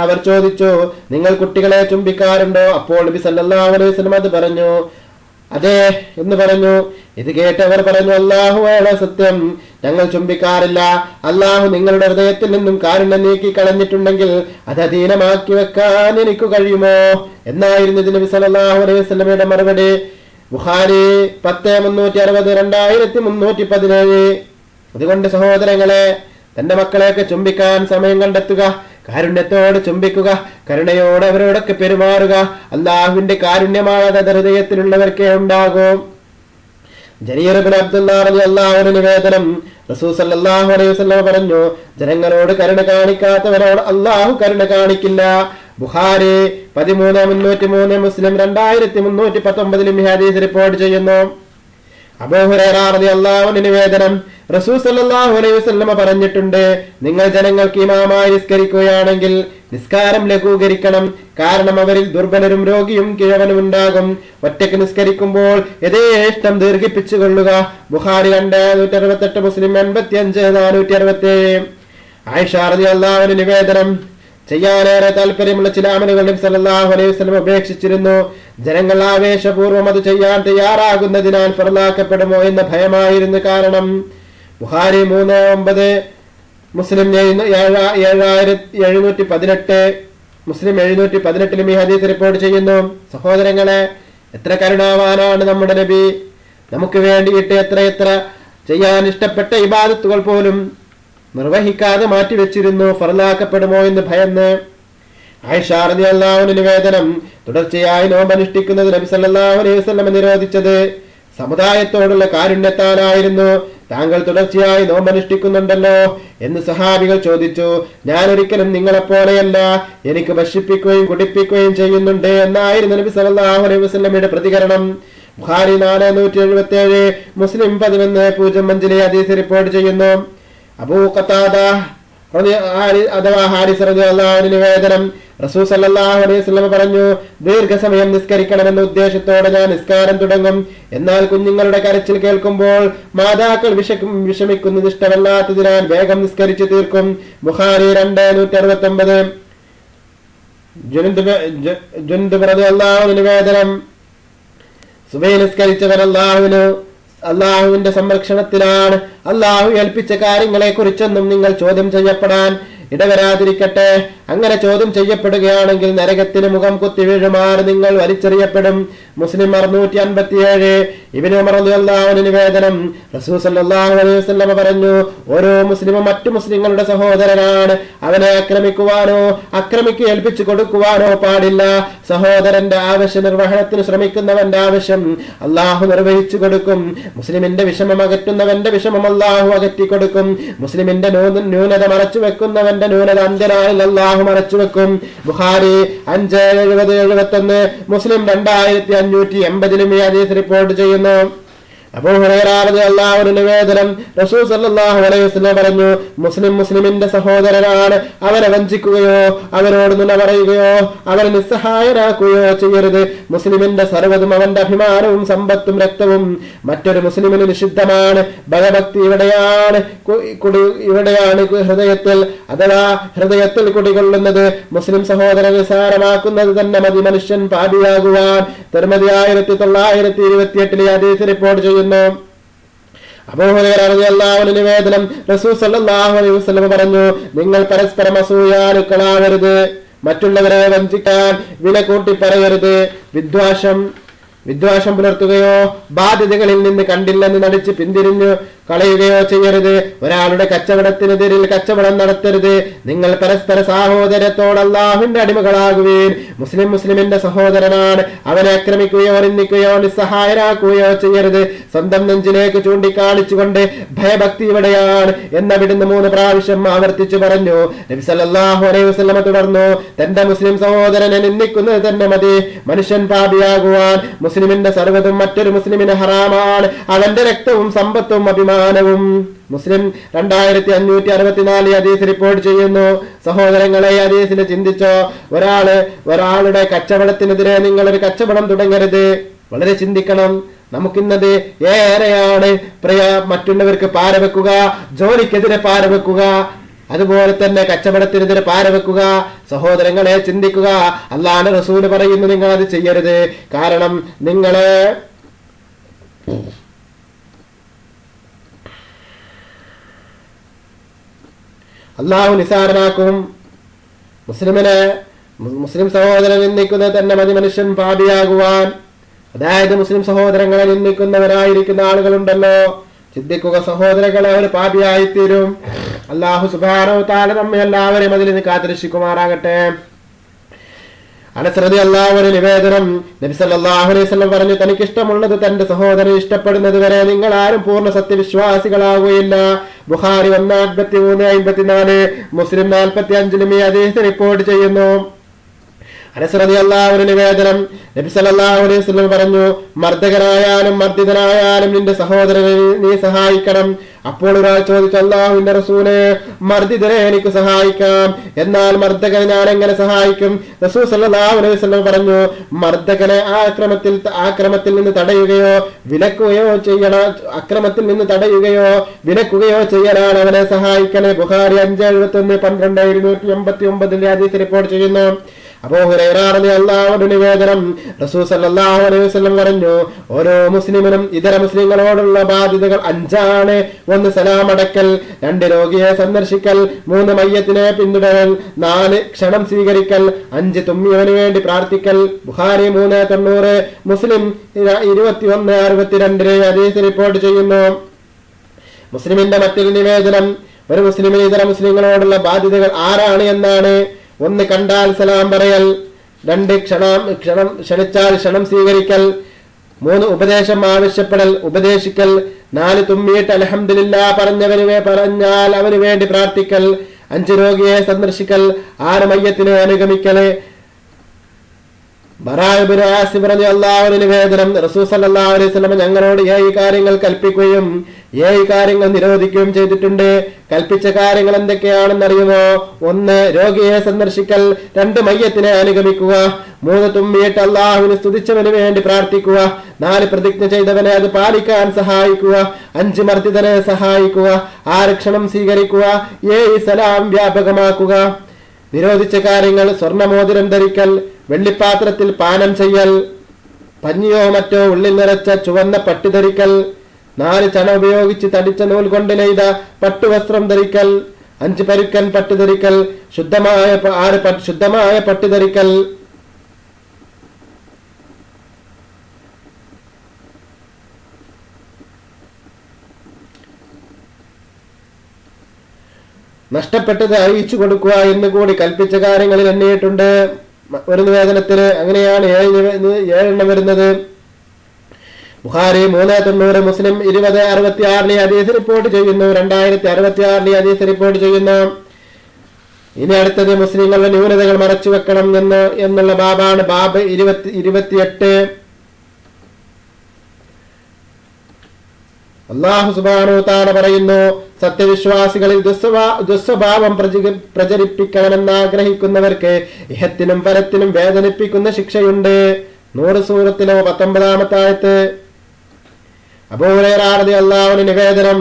A: അവർ ചോദിച്ചു, നിങ്ങൾ കുട്ടികളെ ചുംബിക്കാറുണ്ടോ? അപ്പോൾ നബി സല്ലല്ലാഹു അലൈഹി വസല്ലം അത് പറഞ്ഞു, അതെ എന്ന് പറഞ്ഞു. ഇത് കേട്ടവർ പറഞ്ഞു, അല്ലാഹുവാണ് സത്യം, ഞങ്ങൾ ചുംബിക്കാറില്ല. അല്ലാഹു നിങ്ങളുടെ ഹൃദയത്തിൽ നിന്നും കാരുണ്യം നീക്കി കളഞ്ഞിട്ടുണ്ടെങ്കിൽ അത് അധീനമാക്കി വെക്കാൻ എനിക്ക് കഴിയുമോ എന്നായിരുന്നു ഇത് നബി സല്ലല്ലാഹു അലൈഹി വസല്ലമയുടെ മറുപടി. ബുഖാരി 10:360, 2317. അതുകൊണ്ട് സഹോദരങ്ങളെ, തന്റെ മക്കളെയൊക്കെ ചുംബിക്കാൻ സമയം കണ്ടെത്തുക, കാരുണ്യത്തോട് ചുംബിക്കുക, കരുണയോട് അവരോടൊക്കെ പെരുമാറുക. അല്ലാഹുവിന്റെ കാരുണ്യമാകാതെ ഹൃദയത്തിലുള്ളവർക്കേ ഉണ്ടാകും. ജരീർ ഇബ്നു അബ്ദുല്ലാഹ് റളിയല്ലാഹു അൻഹു നിവേദനം, റസൂൽ സല്ലല്ലാഹു അലൈഹി വസല്ലം പറഞ്ഞു, ജനങ്ങളോട് കരുണ കാണിക്കാത്തവരോട് അല്ലാഹു കരുണ കാണിക്കില്ല. ബുഖാരി 13:303, മുസ്ലിം 2319 ഈ ഹദീസ് റിപ്പോർട്ട് ചെയ്യുന്നു. അബൂ ഹുറൈറ റളിയല്ലാഹു അൻഹു നിവേദനം, റസൂൽ സല്ലല്ലാഹു അലൈഹി വസല്ലം പറഞ്ഞിട്ടുണ്ട്, നിങ്ങൾ ജനങ്ങൾക്ക് ഇമാമായി നിസ്കരിക്കുകയാണെങ്കിൽ നിസ്കാരം ലഘൂകരിക്കണം, കാരണം അവരിൽ ദുർബലരും രോഗിയും കിഴവനും ഉണ്ടാകും. ഒറ്റയ്ക്ക് നിസ്കരിക്കുമ്പോൾ യഥേഷ്ടം ദീർഘിപ്പിച്ചു കൊള്ളുക. ബുഖാരി 2:168, മുസ്ലിം 85:467. ആയിഷ റളിയല്ലാഹു അൻഹ നിവേദനം, ചെയ്യാനേറെ താല്പര്യമുള്ള ചില അമലുകൾ നബി സല്ലല്ലാഹു അലൈഹി വസല്ലം ഉപേക്ഷിച്ചിരുന്നു. ജനങ്ങൾ ആവേശപൂർവ്വം അത് ചെയ്യാൻ തയ്യാറാകുന്നതിനാൽ ഫർലാക്കപ്പെടുമോ എന്ന ഭയമായിരുന്നു കാരണം. ബുഖാരി 3:9, മുസ്ലിം 7718, മുസ്ലിം 718 ഈ ഹദീസ് റിപ്പോർട്ട് ചെയ്യുന്നു. സഹോദരങ്ങളെ, എത്ര കരുണാവാനാണ് നമ്മുടെ നബി! നമുക്ക് വേണ്ടിയിട്ട് എത്ര ചെയ്യാൻ ഇഷ്ടപ്പെട്ട ഇബാദത്തുകൾ പോലും നിർവഹിക്കാതെ മാറ്റിവെച്ചിരുന്നു, ഫർലാക്കപ്പെടുമോ എന്ന് ഭയന്ന്. ആയിഷ റളിയല്ലാഹു അൻഹ നിവേദനം, തുടർച്ചയായി നോമ്പ് അനുഷ്ഠിക്കുന്നത് നബി സല്ലല്ലാഹു അലൈഹി വസല്ലം നിരോധിച്ചത് സമുദായത്തോടുള്ള കാരുണ്യത്താലായിരുന്നു. താങ്കൾ തുടർച്ചയായി നോമ്പ് അനുഷ്ഠിക്കുന്നുണ്ടല്ലോ എന്ന് സഹാബികൾ ചോദിച്ചു. ഞാൻ ഒരിക്കലും നിങ്ങളെപ്പോലെയല്ല, എനിക്ക് ഭക്ഷിപ്പിക്കുകയും കുടിപ്പിക്കുകയും ചെയ്യുന്നുണ്ട് എന്നായിരുന്നു നബി സല്ലല്ലാഹു അലൈഹി വസല്ലമയുടെ പ്രതികരണം. ബുഖാരി 477, മുസ്ലിം 11:05 ഹദീസ് റിപ്പോർട്ട് ചെയ്യുന്നു. അബൂ ഖതാദ അഥവാ ഹാരിസ് റളിയല്ലാഹു അൻഹു നിവേദനം, റസൂൽ സല്ലല്ലാഹു അലൈഹി വസല്ലം പറഞ്ഞു, ദീർഘസമയം നിസ്കരിക്കണമെന്ന ഉദ്ദേശത്തോടെ ഞാൻ നിസ്കാരം തുടങ്ങും. എന്നാൽ കുഞ്ഞുങ്ങളുടെ കരച്ചിൽ കേൾക്കുമ്പോൾ മാതാക്കൾ വിഷമിക്കുന്നത് ഇഷ്ടമല്ലാത്തതിനാൽ വേഗം നിസ്കരിച്ചു തീർക്കും. ബുഖാരി 2:169. ജുൻദുബ് റളിയല്ലാഹു നിവേദനം, സുബഹി നിസ്കരിച്ചവൻ അള്ളാഹുവിന്റെ സംരക്ഷണത്തിലാണ്. അള്ളാഹു ഏൽപ്പിച്ച കാര്യങ്ങളെ കുറിച്ചൊന്നും നിങ്ങൾ ചോദ്യം ചെയ്യപ്പെടാൻ ഇടവരാതിരിക്കട്ടെ. അങ്ങനെ ചോദ്യം ചെയ്യപ്പെടുകയാണെങ്കിൽ നരകത്തിന് മുഖം കുത്തി വീഴുമാറ് നിങ്ങൾ വലിച്ചെറിയപ്പെടും. മുസ്ലിം 657. ഇബ്നു ഉമർ റളിയല്ലാഹു അൻഹു നിവേദനം, റസൂൽ സല്ലല്ലാഹു അലൈഹി വസല്ലം പറഞ്ഞു, ഓരോ മുസ്ലിമും മറ്റു മുസ്ലിങ്ങളുടെ സഹോദരനാണ്. അവനെ ആക്രമിക്കുവാനോ ഏൽപ്പിച്ചു കൊടുക്കുവാനോ പാടില്ല. സഹോദരന്റെ ആവശ്യ നിർവഹണത്തിന് ശ്രമിക്കുന്നവന്റെ ആവശ്യം അള്ളാഹു നിർവഹിച്ചു കൊടുക്കും. മുസ്ലിമിന്റെ വിഷമം അകറ്റുന്നവന്റെ വിഷമം അള്ളാഹു അകറ്റിക്കൊടുക്കും. മുസ്ലിമിന്റെ ന്യൂനത മറച്ചു വെക്കുന്നവന്റെ ന്യൂനത അന്ത്യനാളിൽ അള്ളാഹു മറച്ചുവെക്കും. ബുഖാരി 570-71, മുസ്ലിം 2580 ഈ ഹദീസ് റിപ്പോർട്ട് ചെയ്യുന്നു. അബൂ ഹുറൈറ റളിയല്ലാഹു അൻഹു നിവേദനം, റസൂൽ സല്ലല്ലാഹു അലൈഹി വസല്ലം പറഞ്ഞു, മുസ്ലിമിന്റെ സഹോദരനാണ്. അവനെ വഞ്ചിക്കുകയോ അവനോട് നുണ പറയുകയോ അവനെ നിസ്സഹായനാക്കുകയോ ചെയ്യരുത്. മുസ്ലിമിന്റെ സർവ്വതും അവന്റെ അഭിമാനവും സമ്പത്തും രക്തവും മറ്റൊരു മുസ്ലിമിന് നിഷിദ്ധമാണ്. ഭയഭക്തി ഇവിടെയാണ് ഹൃദയത്തിൽ, അഥവാ ഹൃദയത്തിൽ കുടികൊള്ളുന്നത്. മുസ്ലിം സഹോദരൻ നിസാരമാക്കുന്നത് തന്നെ മതി മനുഷ്യൻ പാപിയാകുവാൻ. തിർമിദി 1928 ഹദീസ് റിപ്പോർട്ട് ചെയ്യുന്നു. അബൂ ഹുറൈറ റളിയല്ലാഹു അൻഹു നിവേദനം, റസൂൽ സല്ലല്ലാഹു അലൈഹി വസല്ലം പറഞ്ഞു, നിങ്ങൾ പരസ്പരം അസൂയാലുക്കളാവരുത്. മറ്റുള്ളവരെ വഞ്ചിക്കാൻ വില കൂട്ടി പറയരുത്. വിദ്വേഷം പുലർത്തുകയോ ബാധ്യതകളിൽ നിന്ന് കണ്ടില്ലെന്ന് നടിച്ച് പിന്തിരിഞ്ഞു കളയുകയോ ചെയ്യരുത്. ഒരാളുടെ കച്ചവടത്തിനെതിരിൽ കച്ചവടം നടത്തരുത്. നിങ്ങൾ പരസ്പര സഹോദരത്തോട് അല്ലാഹുവിന്റെ അടിമകളാകുവീൻ. മുസ്ലിമിന്റെ സഹോദരനാണ്. അവനെ ആക്രമിക്കുകയോ നിന്ദിക്കുകയോ നിസ്സഹായരാക്കുകയോ ചെയ്യരുത്. സ്വന്തം നെഞ്ചിലേക്ക് ചൂണ്ടിക്കാണിച്ചുകൊണ്ട് ഭയഭക്തി ഇവിടെയാണ് എന്നവിടുന്ന് 3 പ്രാവശ്യം ആവർത്തിച്ചു പറഞ്ഞു. നബി സല്ലല്ലാഹു അലൈഹി വസല്ലം തുടർന്നു, തന്റെ മുസ്ലിം സഹോദരനെ നിന്ദിക്കുന്നത് തന്നെ മതി മനുഷ്യൻ പാപിയാകുവാൻ. മുസ്ലിമിന്റെ സർവ്വതും മറ്റൊരു മുസ്ലിമിന് ഹറാമാണ്. അവന്റെ രക്തവും സമ്പത്തും അഭിമാനവും. മുസ്ലിം 2564 ഹദീസ് റിപ്പോർട്ട് ചെയ്യുന്നു. സഹോദരങ്ങളെ, ഹദീസിനെ ചിന്തിച്ചോ. ഒരാളുടെ കച്ചവടത്തിനെതിരെ നിങ്ങളൊരു കച്ചവടം തുടങ്ങരുത്. വളരെ ചിന്തിക്കണം. നമുക്കിന്നത് ഏറെയാണ് മറ്റുള്ളവർക്ക് പാരവെക്കുക, ജോലിക്കെതിരെ പാരവെക്കുക, അതുപോലെ തന്നെ കച്ചവടത്തിനെതിരെ പാരവെക്കുക. സഹോദരങ്ങളെ, ചിന്തിക്കുക. അല്ലാഹുവിന്റെ റസൂൽ പറയുന്നു, നിങ്ങൾ അത് ചെയ്യരുത്. കാരണം നിങ്ങളെ അള്ളാഹു നിസാരനാക്കും. മുസ്ലിം സഹോദരൻ നിന്ദിക്കുന്നത് തന്നെ മതി മനുഷ്യൻ പാപിയാകുവാൻ. അതായത് മുസ്ലിം സഹോദരങ്ങളെ നിന്ദിക്കുന്നവരായിരിക്കുന്ന ആളുകളുണ്ടല്ലോ, ചിന്തിക്കുക സഹോദരങ്ങളെ, അവർ പാപിയായിത്തീരും. അല്ലാഹു സുബ്ഹാനഹു വ തആല നമ്മെ എല്ലാവരെയും അതിൽ നിന്ന് കാത്തുരക്ഷിക്കുമാറാകട്ടെ. അനസ് റളിയല്ലാഹു അൻഹു നിവേദനം, നബി സല്ലല്ലാഹു അലൈഹി വസല്ലം പറഞ്ഞു, തനിക്കിഷ്ടമുള്ളത് തന്റെ സഹോദരൻ ഇഷ്ടപ്പെടുന്നത് വരെ നിങ്ങൾ ആരും പൂർണ്ണ സത്യവിശ്വാസികളാവുകയില്ല. ബുഖാരി 1:53-54, മുസ്ലിം 45 ഈ ഹദീസ് റിപ്പോർട്ട് ചെയ്യുന്നു. അനസ് റളിയല്ലാഹു അൻഹു നിവേദനം, നബി സല്ലല്ലാഹു അലൈഹി വസല്ലം പറഞ്ഞു, മർദ്ദകനായാലും മർദ്ദിതനായാലും നിന്റെ സഹോദരനെ നീ സഹായിക്കണം. അപ്പോൾ ഒരാൾ ചോദിച്ചു, അല്ലാഹുവിന്റെ റസൂലേ, മർദ്ദിതനെ എനിക്ക് സഹായിക്കാം, എന്നാൽ മർദ്ദകനെ ഞാൻ എങ്ങനെ സഹായിക്കും? റസൂൽ സല്ലല്ലാഹു അലൈഹി വസല്ലം പറഞ്ഞു, മർദ്ദകനെ അക്രമത്തിൽ നിന്ന് തടയുകയോ വിലക്കുകയോ ചെയ്യലാണ് അവനെ സഹായിക്കണേ. ബുഖാരി 5:71-12 ഹദീസ് റിപ്പോർട്ട് ചെയ്യുന്നു. അബൂ ഹുറൈറ റളിയല്ലാഹു അൻഹു നിവേദനം, റസൂൽ സല്ലല്ലാഹു അലൈഹി വസല്ലം പറഞ്ഞു, ഓരോ മുസ്ലിമിനും ഇതര മുസ്ലിങ്ങളോടുള്ള ബാധ്യതകൾ 5 ആണ്. 1 സലാം അടക്കൽ, 2 രോഗിയെ സന്ദർശിക്കൽ, 3 മയ്യത്തിനെ പിന്തുടരൽ, 4 ക്ഷണം സ്വീകരിക്കൽ, 5 തുമ്മിയവന് വേണ്ടി പ്രാർത്ഥിക്കൽ. ബുഖാരി 3:90, മുസ്ലിം 21:62 ഹദീസ് റിപ്പോർട്ട് ചെയ്യുന്നു. മുസ്ലിമിന്റെ മറ്റൊരു നിവേദനം, ഒരു മുസ്ലിമിന് ഇതര മുസ്ലിങ്ങളോടുള്ള ബാധ്യതകൾ 6 എന്നാണ്. 1 കണ്ടാൽ സലാം പറയൽ, 2 ക്ഷണിച്ചാൽ ക്ഷണം സ്വീകരിക്കൽ, 3 ഉപദേശം ആവശ്യപ്പെടൽ ഉപദേശിക്കൽ, 4 തുമ്മിയിട്ട് അൽഹംദുലില്ലാ പറഞ്ഞാൽ അവന് വേണ്ടി പ്രാർത്ഥിക്കൽ, 5 രോഗിയെ സന്ദർശിക്കൽ, 6 മയ്യത്തിനെ അനുഗമിക്കൽ. ബറാഅ ഇബ്നു ആസിബ് റളിയല്ലാഹു അൻഹു നിവേദനം, റസൂൽ സല്ലല്ലാഹു അലൈഹി വസല്ലം ഞങ്ങളോട് 7 കാര്യങ്ങൾ കൽപ്പിക്കുകയും 7 കാര്യങ്ങൾ നിരോധിക്കുകയും ചെയ്തിട്ടുണ്ട്. കൽപ്പിച്ച കാര്യങ്ങൾ എന്തൊക്കെയാണെന്ന് അറിയുമോ? 1 രോഗിയെ സന്ദർശിക്കൽ, 2 മയ്യത്തിനെ അനുഗമിക്കുക, 3 തുമ്മിയിട്ട് അല്ലാഹുവിനെ സ്തുതിച്ചവന് വേണ്ടി പ്രാർത്ഥിക്കുക, 4 പ്രതിജ്ഞ ചെയ്തവനെ അത് പാലിക്കാൻ സഹായിക്കുക, 5 മർദ്ദിതനെ സഹായിക്കുക, 6 ക്ഷണം സ്വീകരിക്കുക, 7 സലാം വ്യാപകമാക്കുക. നിരോധിച്ച കാര്യങ്ങൾ: സ്വർണ്ണമോതിരം ധരിക്കൽ, വെള്ളിപ്പാത്രത്തിൽ പാനം ചെയ്യൽ, പഞ്ഞിയോ മറ്റോ ഉള്ളിൽ നിറച്ച ചുവന്ന പട്ടി ധരിക്കൽ, 4 ചണ ഉപയോഗിച്ച് തടിച്ച നൂൽ കൊണ്ട് നെയ്ത പട്ടുവസ്ത്രം ധരിക്കൽ, 5 പരുക്കൻ പട്ട് ധരിക്കൽ, ശുദ്ധമായ പട്ട് ധരിക്കൽ, നഷ്ടപ്പെട്ടത് അറിയിച്ചു കൊടുക്കുക എന്ന് കൂടി കൽപ്പിച്ച കാര്യങ്ങളിൽ എണ്ണിയിട്ടുണ്ട്. ഒരു നിവേദനത്തിന് അങ്ങനെയാണ് 7 വരുന്നത്. ബുഖാരി 390, മുസ്ലിം 2066 ഹദീസ് റിപ്പോർട്ട് ചെയ്യുന്നു. 2066 ഹദീസ് റിപ്പോർട്ട് ചെയ്യുന്നു. ഇനി അടുത്തത് മുസ്ലിങ്ങളുടെ ന്യൂനതകൾ മറച്ചു വെക്കണം എന്നുള്ള ബാബാണ്. ബാബ് 28. അല്ലാഹു സുബ്ഹാനഹു തആല പറയുന്നു, സത്യവിശ്വാസികളിൽ ദുസ്വഭാവം പ്രചരിപ്പിക്കണമെന്ന് ആഗ്രഹിക്കുന്നവർക്ക് ഇഹത്തിനും പരത്തിനും വേദനിപ്പിക്കുന്ന ശിക്ഷയുണ്ട്. 100 സൂറത്തിലെ 19-ാമത്തെ ആയത്ത്. അബൂ ഹുറൈറ റളിയല്ലാഹു അൻഹു നിവേദനം,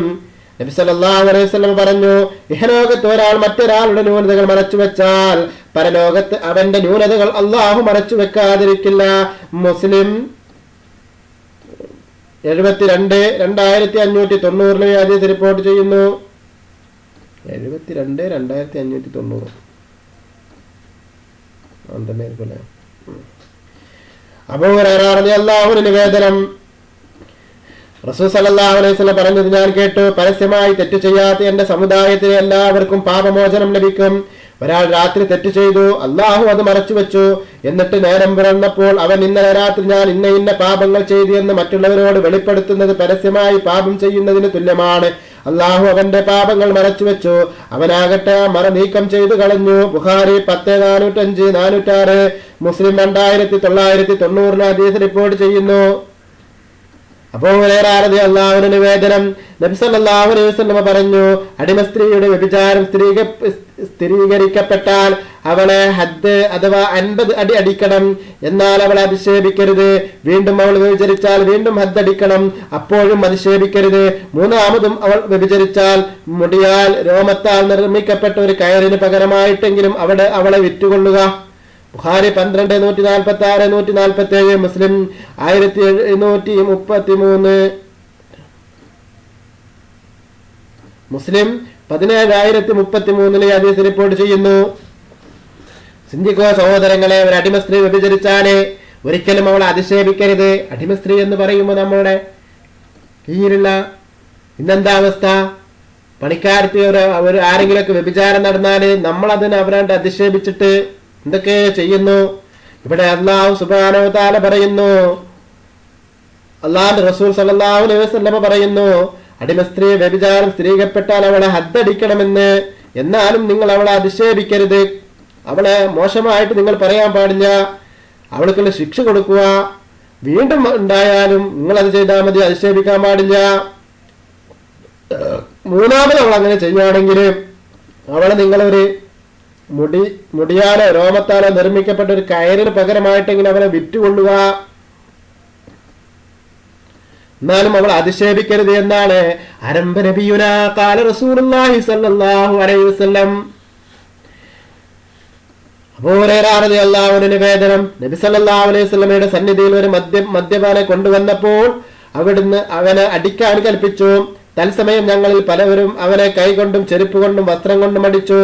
A: നബി സല്ലല്ലാഹു അലൈഹി വസല്ലം പറഞ്ഞു, ഇഹലോകത്ത് ഒരാൾ മറ്റൊരാളുടെ ന്യൂനതകൾ മറച്ചു വെച്ചാൽ പരലോകത്ത് അവന്റെ ന്യൂനതകൾ അല്ലാഹു മറച്ചു വെക്കാതിരിക്കില്ല. മുസ്ലിം 72, 2590 ഹദീസ് റിപ്പോർട്ട് ചെയ്യുന്നു. 72, 2590 അബൂ ഹുറൈറ റളിയല്ലാഹു അൻഹു നിവേദനം, റസൂൽ സല്ലല്ലാഹു അലൈഹി വസല്ലം പറഞ്ഞത് ഞാൻ കേട്ടു, പരസ്യമായി തെറ്റ് ചെയ്യാത്ത എന്റെ സമുദായത്തിന് എല്ലാവർക്കും പാപമോചനം ലഭിക്കും. ഒരാൾ രാത്രി തെറ്റ് ചെയ്തു, അള്ളാഹു അത് മറച്ചു വെച്ചു. എന്നിട്ട് നേരം പിറന്നപ്പോൾ അവൻ ഇന്നലെ രാത്രി ഞാൻ ഇന്ന പാപങ്ങൾ ചെയ്തു എന്ന് മറ്റുള്ളവരോട് വെളിപ്പെടുത്തുന്നത് പരസ്യമായി പാപം ചെയ്യുന്നതിന് തുല്യമാണ്. അള്ളാഹു അവന്റെ പാപങ്ങൾ മറച്ചു വെച്ചു, അവനാകട്ടെ മറ നീക്കം ചെയ്തു കളഞ്ഞു. ബുഖാരി 10, 405, 406, മുസ്ലിം 2990 ഹദീസ് റിപ്പോർട്ട് ചെയ്യുന്നു. അബൂ ഹുറൈറ റളിയല്ലാഹു അൻഹു നിവേദനം, നബി സല്ലല്ലാഹു അലൈഹി വസല്ലം പറഞ്ഞു, അടിമ സ്ത്രീയുടെ വ്യഭിചാരം സ്ഥിരീകരിക്കപ്പെട്ടാൽ അവളെ ഹദ്ദ് അഥവാ 50 അടി അടിക്കണം. എന്നാൽ അവളെ അധിക്ഷേപിക്കരുത്. വീണ്ടും അവൾ വ്യഭിചരിച്ചാൽ വീണ്ടും ഹദ്ദ് അടിക്കണം. അപ്പോഴും അധിക്ഷേപിക്കരുത്. മൂന്നാമതും അവൾ വ്യഭിചരിച്ചാൽ മുടിയാൽ രോമത്താൽ നിർമ്മിക്കപ്പെട്ട ഒരു കയറിന് പകരമായിട്ടെങ്കിലും അവളെ വിറ്റുകൊള്ളുക. ബുഖാരി 12, 146, 147, മുസ്ലിം 1733, മുസ്ലിം 17033 ഹദീസ് റിപ്പോർട്ട് ചെയ്യുന്നു. ചിന്തിക്കോ സഹോദരങ്ങളെ, ഒരു അടിമ സ്ത്രീ വ്യഭിചരിച്ചാലേ ഒരിക്കലും അവളെ അധിക്ഷേപിക്കരുത്. അടിമ സ്ത്രീ എന്ന് പറയുമ്പോൾ നമ്മുടെ കീഴിലുള്ള ഇന്നെന്താ അവസ്ഥ? പണിക്കാരത്തി ഒരു ആരെങ്കിലുമൊക്കെ വ്യഭിചാരം നടന്നാല് നമ്മളതിന് അവരാണ്ട് അധിക്ഷേപിച്ചിട്ട് എന്തൊക്കെ ചെയ്യുന്നു. ഇവിടെ അല്ലാഹു സുബ്ഹാനഹു തആല പറയുന്നു, അല്ലാഹുവിന്റെ റസൂൽ സല്ലല്ലാഹു അലൈഹി വസല്ലം പറയുന്നു, അടിമ സ്ത്രീ വ്യഭിചാരം സ്ഥിരീകരിക്കപ്പെട്ടാൽ അവളെ ഹദ്ദടിക്കണമെന്ന്. എന്നാലും നിങ്ങൾ അവളെ അധിക്ഷേപിക്കരുത്. അവളെ മോശമായിട്ട് നിങ്ങൾ പറയാൻ പാടില്ല. അവൾക്കുള്ള ശിക്ഷ കൊടുക്കുക. വീണ്ടും ഉണ്ടായാലും നിങ്ങൾ അത് ചെയ്താൽ മതി, അധിക്ഷേപിക്കാൻ പാടില്ല. മൂന്നാമത് അവൾ അങ്ങനെ ചെയ്യുകയാണെങ്കിൽ അവളെ നിങ്ങളൊരു മുടിയാലോ രോമത്താലോ നിർമ്മിക്കപ്പെട്ട ഒരു കയറിന് പകരമായിട്ടെങ്കിലും അവരെ വിറ്റുകൊള്ളുക. എന്നാലും അവൾ അധിക്ഷേപിക്കരുത് എന്നാണ് ആരംഭ നബിയുനാ ഖാല റസൂലുള്ളാഹി സ്വല്ലല്ലാഹു അലൈഹി വസല്ലം. അബൂ ഹുറൈറ റളിയല്ലാഹു അൻഹു നിവേദനം, നബി സല്ലല്ലാഹു അലൈഹി വസല്ലമയുടെ സന്നിധിയിൽ ഒരു മദ്യപാനെ കൊണ്ടുവന്നപ്പോൾ അവിടുന്ന് അവനെ അടിക്കാൻ കൽപ്പിച്ചു. തത്സമയം ഞങ്ങളിൽ പലവരും അവനെ കൈകൊണ്ടും ചെരുപ്പ് കൊണ്ടും വസ്ത്രം കൊണ്ടും അടിച്ചു.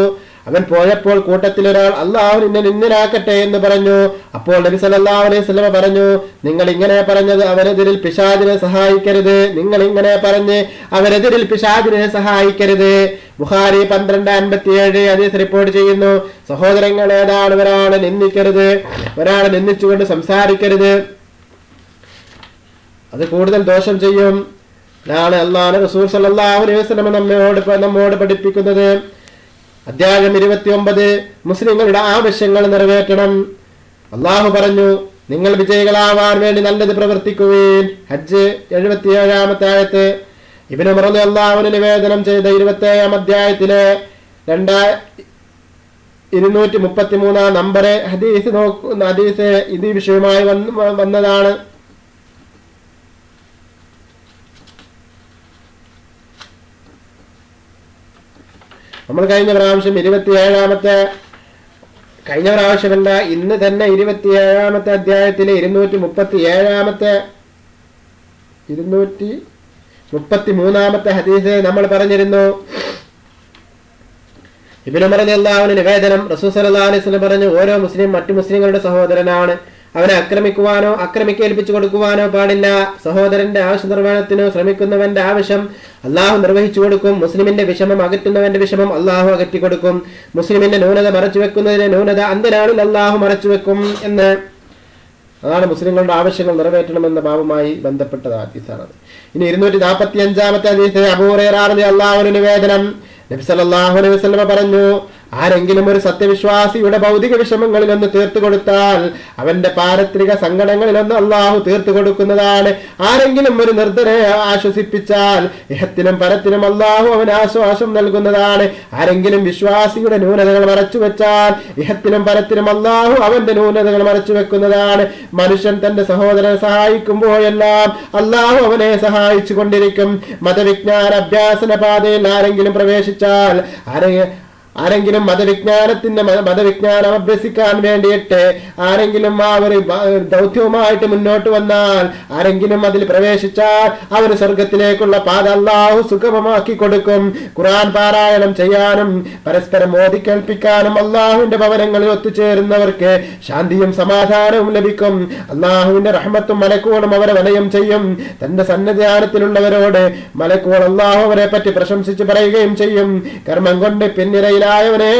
A: അവൻ പോയപ്പോൾ കൂട്ടത്തിൽ ഒരാൾ അല്ലാഹു നിന്നെ നിന്ദനാക്കട്ടെ എന്ന് പറഞ്ഞു. അപ്പോൾ നബി സല്ലല്ലാഹു അലൈഹി വസല്ലം പറഞ്ഞു, നിങ്ങൾ ഇങ്ങനെ പറഞ്ഞത് അവരെതിരിൽ പിശാചിനെ സഹായിക്കരുത്. നിങ്ങൾ ഇങ്ങനെ പറഞ്ഞ് അവരെതിരിൽ പിശാചിനെ സഹായിക്കരുത്. ബുഖാരി 1257 ഹദീസ് റിപ്പോർട്ട് ചെയ്യുന്നു. സഹോദരങ്ങളെ, ഒരാളെ നിന്ദിക്കരുത്. ഒരാളെ നിന്ദിച്ചുകൊണ്ട് സംസാരിക്കരുത്. അത് കൂടുതൽ ദോഷം ചെയ്യും. അതാണ് അല്ലാഹുവിന്റെ റസൂൽ സല്ലല്ലാഹു അലൈഹി വസല്ലം നമ്മോട് പഠിപ്പിക്കുന്നത്. അധ്യായം 29, മുസ്ലിങ്ങളുടെ ആവശ്യങ്ങൾ നിറവേറ്റണം. അള്ളാഹു പറഞ്ഞു, നിങ്ങൾ വിജയികളാവാൻ വേണ്ടി നല്ലത് പ്രവർത്തിക്കുകയും. ഹജ്ജ് 77-ാമത്തെ ആയത്ത്. ഇബ്നു ഉമർ റളിയല്ലാഹു അൻഹു നിവേദനം ചെയ്ത 27-ാം അധ്യായത്തിലെ 233 നമ്പർ ഹദീസ് ഇത് വിഷയമായി വന്നതാണ്. നമ്മൾ കഴിഞ്ഞ പ്രാവശ്യം 27-ാമത്തെ കഴിഞ്ഞ പ്രാവശ്യമല്ല, ഇന്ന് തന്നെ 27-ാമത്തെ അധ്യായത്തിലെ 233-ാമത്തെ ഹദീസ് നമ്മൾ പറഞ്ഞിരുന്നു. ഇബ്നു ഉമർ റളിയല്ലാഹു അൻഹു നിവേദനം, റസൂൽ സല്ലല്ലാഹു അലൈഹി വസല്ലം പറഞ്ഞു, ഓരോ മുസ്ലിം മറ്റു മുസ്ലിങ്ങളുടെ സഹോദരനാണ്. അവനെ ആക്രമിക്കുവാനോ ആക്രമിക്കേൽപ്പിച്ചു കൊടുക്കുവാനോ പാടില്ല. സഹോദരന്റെ ആവശ്യ നിർവഹണത്തിനോ ശ്രമിക്കുന്നവന്റെ ആവശ്യം അള്ളാഹു നിർവഹിച്ചു കൊടുക്കും. മുസ്ലിമിന്റെ വിഷമം അകറ്റുന്നവന്റെ വിഷമം അള്ളാഹു അകറ്റി കൊടുക്കും. മുസ്ലിമിന്റെ ന്യൂനത മറച്ചുവെക്കുന്നതിന് ന്യൂനത അന്ത്യനാളിൽ അള്ളാഹു മറച്ചുവെക്കും എന്ന്. അതാണ് മുസ്ലിങ്ങളുടെ ആവശ്യങ്ങൾ നിറവേറ്റണമെന്ന ഭാവമായി ബന്ധപ്പെട്ട ഹദീസാണത്. ഇനി 245-ാമത്തെ ഹദീസ്, അബൂ ഹുറൈറ റളിയല്ലാഹു അൻഹു നിവേദനം, നബി സല്ലല്ലാഹു അലൈഹി വസല്ലം പറഞ്ഞു, ആരെങ്കിലും ഒരു സത്യവിശ്വാസിയുടെ ഭൗതിക വിഷമങ്ങളിലൊന്ന് തീർത്തു കൊടുത്താൽ അവന്റെ പാരത്രിക സങ്കടങ്ങളിലൊന്ന് അള്ളാഹു തീർത്തു കൊടുക്കുന്നതാണ്. ആരെങ്കിലും ഒരു നിർദ്ധനെ ആശ്വസിപ്പിച്ചാൽ ഇഹത്തിനും പരത്തിനും അള്ളാഹു അവന് ആശ്വാസം നൽകുന്നതാണ്. ആരെങ്കിലും വിശ്വാസിയുടെ ന്യൂനതകൾ മറച്ചുവെച്ചാൽ ഇഹത്തിനും പരത്തിനും അള്ളാഹു അവന്റെ ന്യൂനതകൾ മറച്ചുവെക്കുന്നതാണ്. മനുഷ്യൻ തന്റെ സഹോദരനെ സഹായിക്കുമ്പോഴെല്ലാം അള്ളാഹു അവനെ സഹായിച്ചു കൊണ്ടിരിക്കും. മതവിജ്ഞാന അഭ്യാസന പാതയിൽ ആരെങ്കിലും പ്രവേശിച്ചാൽ, ആരെങ്കിലും മതവിജ്ഞാനം അഭ്യസിക്കാൻ വേണ്ടിയിട്ട് ആരെങ്കിലും ആ ഒരു ദൗത്യവുമായിട്ട് മുന്നോട്ട് വന്നാൽ, ആരെങ്കിലും അതിൽ പ്രവേശിച്ചാൽ അവന് സ്വർഗത്തിലേക്കുള്ള പാത അല്ലാഹു സുഗമമാക്കി കൊടുക്കും. ഖുർആൻ പാരായണം ചെയ്യാനും പരസ്പരം ഓതിക്കേൽപ്പിക്കാനും അള്ളാഹുവിന്റെ ഭവനങ്ങളിൽ ഒത്തുചേരുന്നവർക്ക് ശാന്തിയും സമാധാനവും ലഭിക്കും. അള്ളാഹുവിന്റെ റഹ്മത്തും മലക്കുകളും അവരെ വലയം ചെയ്യും. തന്റെ സന്നിധാനത്തിലുള്ളവരോട് മലക്കുകൾ അള്ളാഹു അവരെ പറ്റി പ്രശംസിച്ച് പറയുകയും ചെയ്യും, കർമ്മം കൊണ്ട് പിന്നിരയിൽ ായവനെ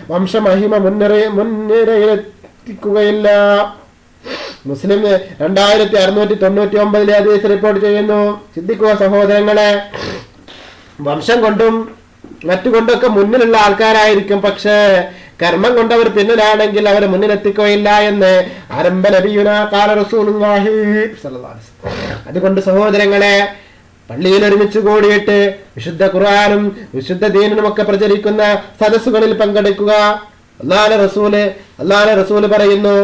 A: വംശമഹിമ മുൻനിരയിലെത്തിക്കുകയില്ല. മുസ്ലിം 2699 ഹദീസ് റിപ്പോർട്ട് ചെയ്യുന്നു. ചിന്തിക്കുക സഹോദരങ്ങളെ, വംശം കൊണ്ടും മറ്റുകൊണ്ടൊക്കെ മുന്നിലുള്ള ആൾക്കാരായിരിക്കും, പക്ഷേ കർമ്മം കൊണ്ട് അവർ പിന്നിലാണെങ്കിൽ അവരെ മുന്നിലെത്തിക്കുകയില്ല എന്ന് ആരംഭ നബിയുനാ ഖാല റസൂലുള്ളാഹി സ്വല്ലല്ലാഹു അലൈഹി വസല്ലം. അതുകൊണ്ട് സഹോദരങ്ങളെ, പള്ളിയിൽ ഒരുമിച്ച് കൂടിയിട്ട് വിശുദ്ധ ഖുർആനും വിശുദ്ധ ദീനും ഒക്കെ പ്രചരിക്കുന്ന സദസ്സുകളിൽ പങ്കെടുക്കുക. അല്ലാഹുവിന്റെ റസൂല് പറയുന്നു,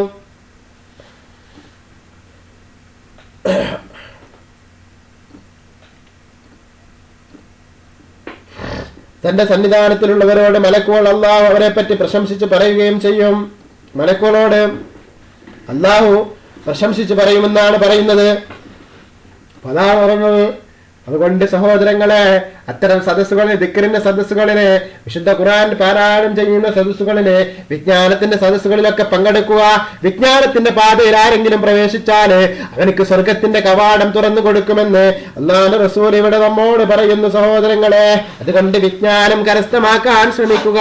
A: തന്റെ സന്നിധാനത്തിലുള്ളവരോട് മലക്കുകൾ അള്ളാഹു അവരെ പറ്റി പ്രശംസിച്ച് പറയുകയും ചെയ്യും. മലക്കുകളോട് അള്ളാഹു പ്രശംസിച്ച് പറയുമെന്നാണ് പറയുന്നത്. അതാണ് പറഞ്ഞത്. അതുകൊണ്ട് സഹോദരങ്ങളെ, അത്തരം സദസ്സുകളിൽ, ദിക്റിന്റെ സദസ്സുകളില്, വിശുദ്ധ ഖുർആൻ പാരായണം ചെയ്യുന്ന സദസ്സുകളില്, വിജ്ഞാനത്തിന്റെ സദസ്സുകളിലൊക്കെ പങ്കെടുക്കുക. വിജ്ഞാനത്തിന്റെ പാതയിൽ ആരെങ്കിലും പ്രവേശിച്ചാല് അവനക്ക് സ്വർഗത്തിന്റെ കവാടം തുറന്നു കൊടുക്കുമെന്ന് അല്ലാഹുവിന്റെ റസൂൽ ഇവിടെ നമ്മോട് പറയുന്നു സഹോദരങ്ങളെ. അതുകൊണ്ട് വിജ്ഞാനം കരസ്ഥമാക്കാൻ ശ്രമിക്കുക.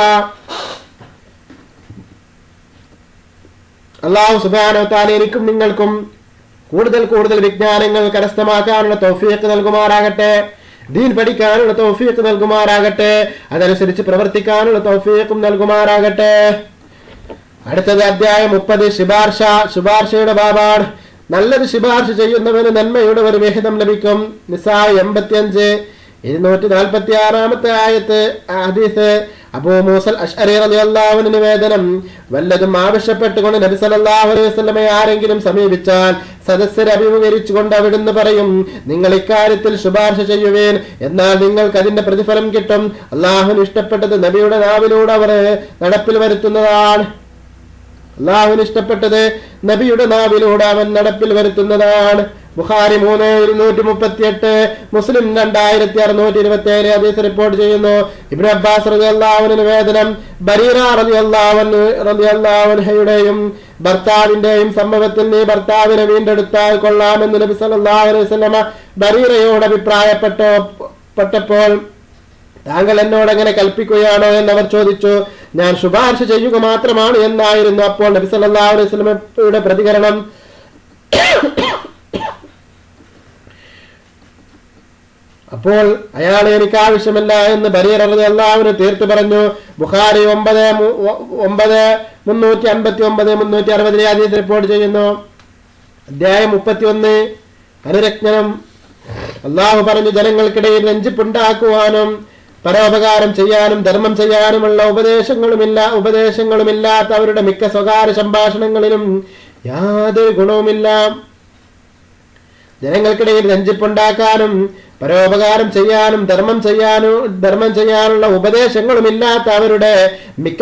A: അല്ലാഹു സുബ്ഹാനഹു വ തആല എനിക്കും നിങ്ങൾക്കും കൂടുതൽ വിജ്ഞാനങ്ങൾ കരസ്ഥമാക്കാനുള്ള തൗഫീഖ് നൽകുമാറാകട്ടെ. ദീൻ പഠിക്കാനുള്ള തൗഫീഖ് നൽകുമാറാകട്ടെ. അതനുസരിച്ച് പ്രവർത്തിക്കാനുള്ള തൗഫീഖും നൽകുമാറാകട്ടെ. അടുത്തത് അധ്യായം 30, ശുപാർശയുടെ ബാബാണ്. നല്ലത് ശുപാർശ ചെയ്യുന്നവന് നന്മയുടെ ഒരു വിഹിതം ലഭിക്കും. നിസാ 85 246-ാമത്തെ ആയത്ത് ഹദീസ്, അബൂ മൂസൽ അശ്അരി റളിയല്ലാഹു അൻഹു നിവേദനം, വല്ലതും ആവശ്യപ്പെട്ടുകൊണ്ട് നബി സല്ലല്ലാഹു അലൈഹി വസല്ലമയെ ആരെങ്കിലും സമീപിച്ചാൽ സദസ്യരെ അഭിമുഖീകരിച്ചുകൊണ്ട് അവിടുന്ന് പറയും, നിങ്ങൾ ഇക്കാര്യത്തിൽ ശുപാർശ ചെയ്യുവേൻ, എന്നാൽ നിങ്ങൾക്ക് അതിന്റെ പ്രതിഫലം കിട്ടും. അള്ളാഹുവിന് ഇഷ്ടപ്പെട്ടത് നബിയുടെ നാവിലൂടെ അവർ നടപ്പിൽ വരുത്തുന്നതാണ്. അവൻ നടപ്പിൽ വരുത്തുന്നതാണ്. ബുഖാരി 3238, മുസ്ലിം 2627 ഹദീസ് റിപ്പോർട്ട് ചെയ്യുന്നു. ഇബ്നു അബ്ബാസ് റളിയല്ലാഹു അൻഹു നിവേദനം, ബരീറ റളിയല്ലാഹു അൻഹയുടെയും ഭർത്താവിന്റെയും സംഭവത്തിൽ നീ ഭർത്താവിനെ വീണ്ടെടുത്താൽ കൊള്ളാമെന്ന് നബി സല്ലല്ലാഹു അലൈഹി വസല്ലമ ബരീറയോട് അഭിപ്രായപ്പെട്ടപ്പോൾ, താങ്കൾ എന്നോട് എങ്ങനെ കൽപ്പിക്കുകയാണോ എന്നവർ ചോദിച്ചു. ഞാൻ ശുപാർശ ചെയ്യുക മാത്രമാണ് എന്നായിരുന്നു അപ്പോൾ നബി സല്ലല്ലാഹു അലൈഹി വസല്ലമയുടെ പ്രതികരണം. അപ്പോൾ അയാൾ എനിക്ക് ആവശ്യമില്ല എന്ന് ബരീറ റളിയല്ലാഹു അൻഹു തീർത്തു പറഞ്ഞു. ബുഖാരി 9:359-360 ഹദീസ് റിപ്പോർട്ട് ചെയ്യുന്നു. അധ്യായം 31 അനുരജ്ഞനം. അള്ളാഹു പറഞ്ഞു, ജനങ്ങൾക്കിടയിൽ നെഞ്ചിപ്പുണ്ടാക്കുവാനും പരോപകാരം ചെയ്യാനും ധർമ്മം ചെയ്യാനുമുള്ള ഉപദേശങ്ങളുമില്ലാത്ത അവരുടെ മിക്ക സ്വകാര്യ സംഭാഷണങ്ങളിലും യാതൊരു ഗുണവുമില്ല. ജനങ്ങൾക്കിടയിൽ രഞ്ജിപ്പുണ്ടാക്കാനും പരോപകാരം ചെയ്യാനും ധർമ്മം ചെയ്യാനുള്ള ഉപദേശങ്ങളും ഇല്ലാത്ത അവരുടെ മിക്ക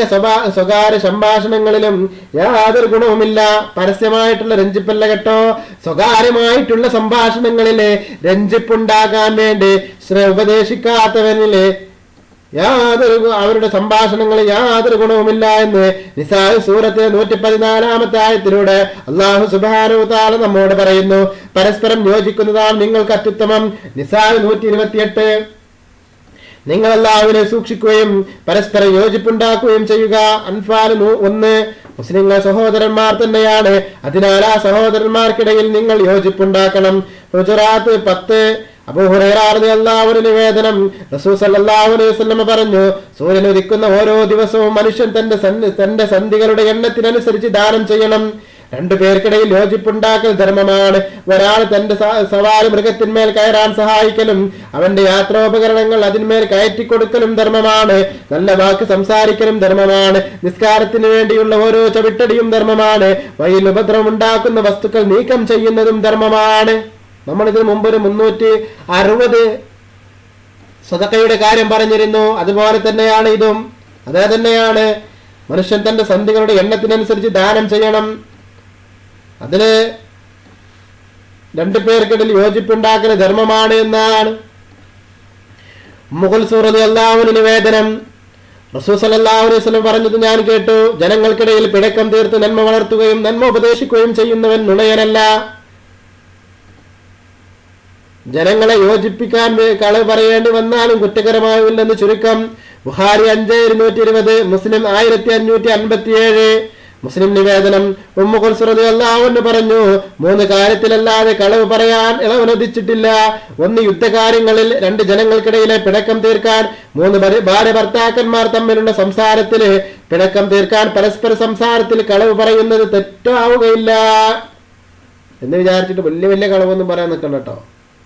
A: സ്വകാര്യ സംഭാഷണങ്ങളിലും യാതൊരു ഗുണവുമില്ല. പരസ്യമായിട്ടുള്ള രഞ്ജിപ്പല്ല കേട്ടോ, സ്വകാര്യമായിട്ടുള്ള സംഭാഷണങ്ങളിലെ രഞ്ജിപ്പുണ്ടാകാൻ വേണ്ടി ഉപദേശിക്കാത്തവനിലെ അവരുടെ സംഭാഷണങ്ങളിൽ യാതൊരു ഗുണവുമില്ല എന്ന് നിസാ സൂറത്ത് 114 ആയത്തിലൂടെ അല്ലാഹു സുബ്ഹാനഹു വ തആല നമ്മോട് പറയുന്നു. പരസ്പരം യോജിക്കുന്നതാണ് നിങ്ങൾക്ക് അത്യുത്തമം. നിസാ 128. നിങ്ങൾ അല്ലാഹുവിനെ സൂക്ഷിക്കുകയും പരസ്പരം യോജിപ്പുണ്ടാക്കുകയും ചെയ്യുക. അൻഫാൽ 1. മുസ്ലിങ്ങൾ സഹോദരന്മാർ തന്നെയാണ്, അതിനാൽ ആ സഹോദരന്മാർക്കിടയിൽ നിങ്ങൾ യോജിപ്പുണ്ടാക്കണം. ഹുജറാത്ത് 10. അബൂ ഹുറൈറ റളിയല്ലാഹു അൻഹു നിവേദനം, റസൂൽ സല്ലല്ലാഹു അലൈഹി വസല്ലം പറഞ്ഞു, സൂര്യൻ ഉദിക്കുന്ന ഓരോ ദിവസവും മനുഷ്യൻ തന്റെ സന്ധികളുടെ എണ്ണത്തിനനുസരിച്ച് ദാനം ചെയ്യണം. രണ്ടു പേർക്കിടയിൽ യോജിപ്പുണ്ടാക്കൽ ധർമ്മമാണ്. ഒരാൾ തന്റെ സവാരി മൃഗത്തിന്മേൽ കയറാൻ സഹായിക്കലും അവന്റെ യാത്രോപകരണങ്ങൾ അതിന്മേൽ കയറ്റിക്കൊടുക്കലും ധർമ്മമാണ്. നല്ല വാക്ക് സംസാരിക്കലും ധർമ്മമാണ്. നിസ്കാരത്തിന് വേണ്ടിയുള്ള ഓരോ ചവിട്ടടിയും ധർമ്മമാണ്. വഴിയിൽ ഉപദ്രവമുണ്ടാക്കുന്ന വസ്തുക്കൾ നീക്കം ചെയ്യുന്നതും ധർമ്മമാണ്. നമ്മളിതിന് മുമ്പ് ഒരു 360 സദഖയുടെ കാര്യം പറഞ്ഞിരുന്നു. അതുപോലെ തന്നെയാണ് ഇതും. അതേ തന്നെയാണ് മനുഷ്യൻ തന്റെ സന്ധികളുടെ എണ്ണത്തിനനുസരിച്ച് ദാനം ചെയ്യണം. അതിന് രണ്ടു പേർക്കിടയിൽ യോജിപ്പുണ്ടാക്കൽ ധർമ്മമാണ് എന്നാണ്. മുഗൽസൂർ റളിയല്ലാഹു അൻഹു നിവേദനം, റസൂൽ സല്ലല്ലാഹു അലൈഹി വസല്ലം പറഞ്ഞത് ഞാൻ കേട്ടു, ജനങ്ങൾക്കിടയിൽ പിണക്കം തീർത്ത് നന്മ വളർത്തുകയും നന്മ ഉപദേശിക്കുകയും ചെയ്യുന്നവൻ നുണയനല്ല. ജനങ്ങളെ യോജിപ്പിക്കാൻ കളവ് പറയേണ്ടി വന്നാലും കുറ്റകരമാവില്ലെന്ന് ചുരുക്കം. ബുഖാരി 5220, മുസ്ലിം 1557. മുസ്ലിം നിവേദനം, ഉമ്മു കുൽസു റളിയല്ലാഹു അൻഹ പറഞ്ഞു, 3 കാര്യത്തിലല്ലാതെ കളവ് പറയാൻ ഇളവനുദിച്ചിട്ടില്ല. 1 യുദ്ധകാര്യങ്ങളിൽ, 2 ജനങ്ങൾക്കിടയിലെ പിണക്കം തീർക്കാൻ, 3 ഭാര്യ ഭർത്താക്കന്മാർ തമ്മിലുള്ള സംസാരത്തില് പിണക്കം തീർക്കാൻ. പരസ്പര സംസാരത്തിൽ കളവ് പറയുന്നത് തെറ്റാവുകയില്ല എന്ന് വിചാരിച്ചിട്ട് വലിയ വലിയ കളവൊന്നും പറയാൻ നിൽക്കണം കേട്ടോ.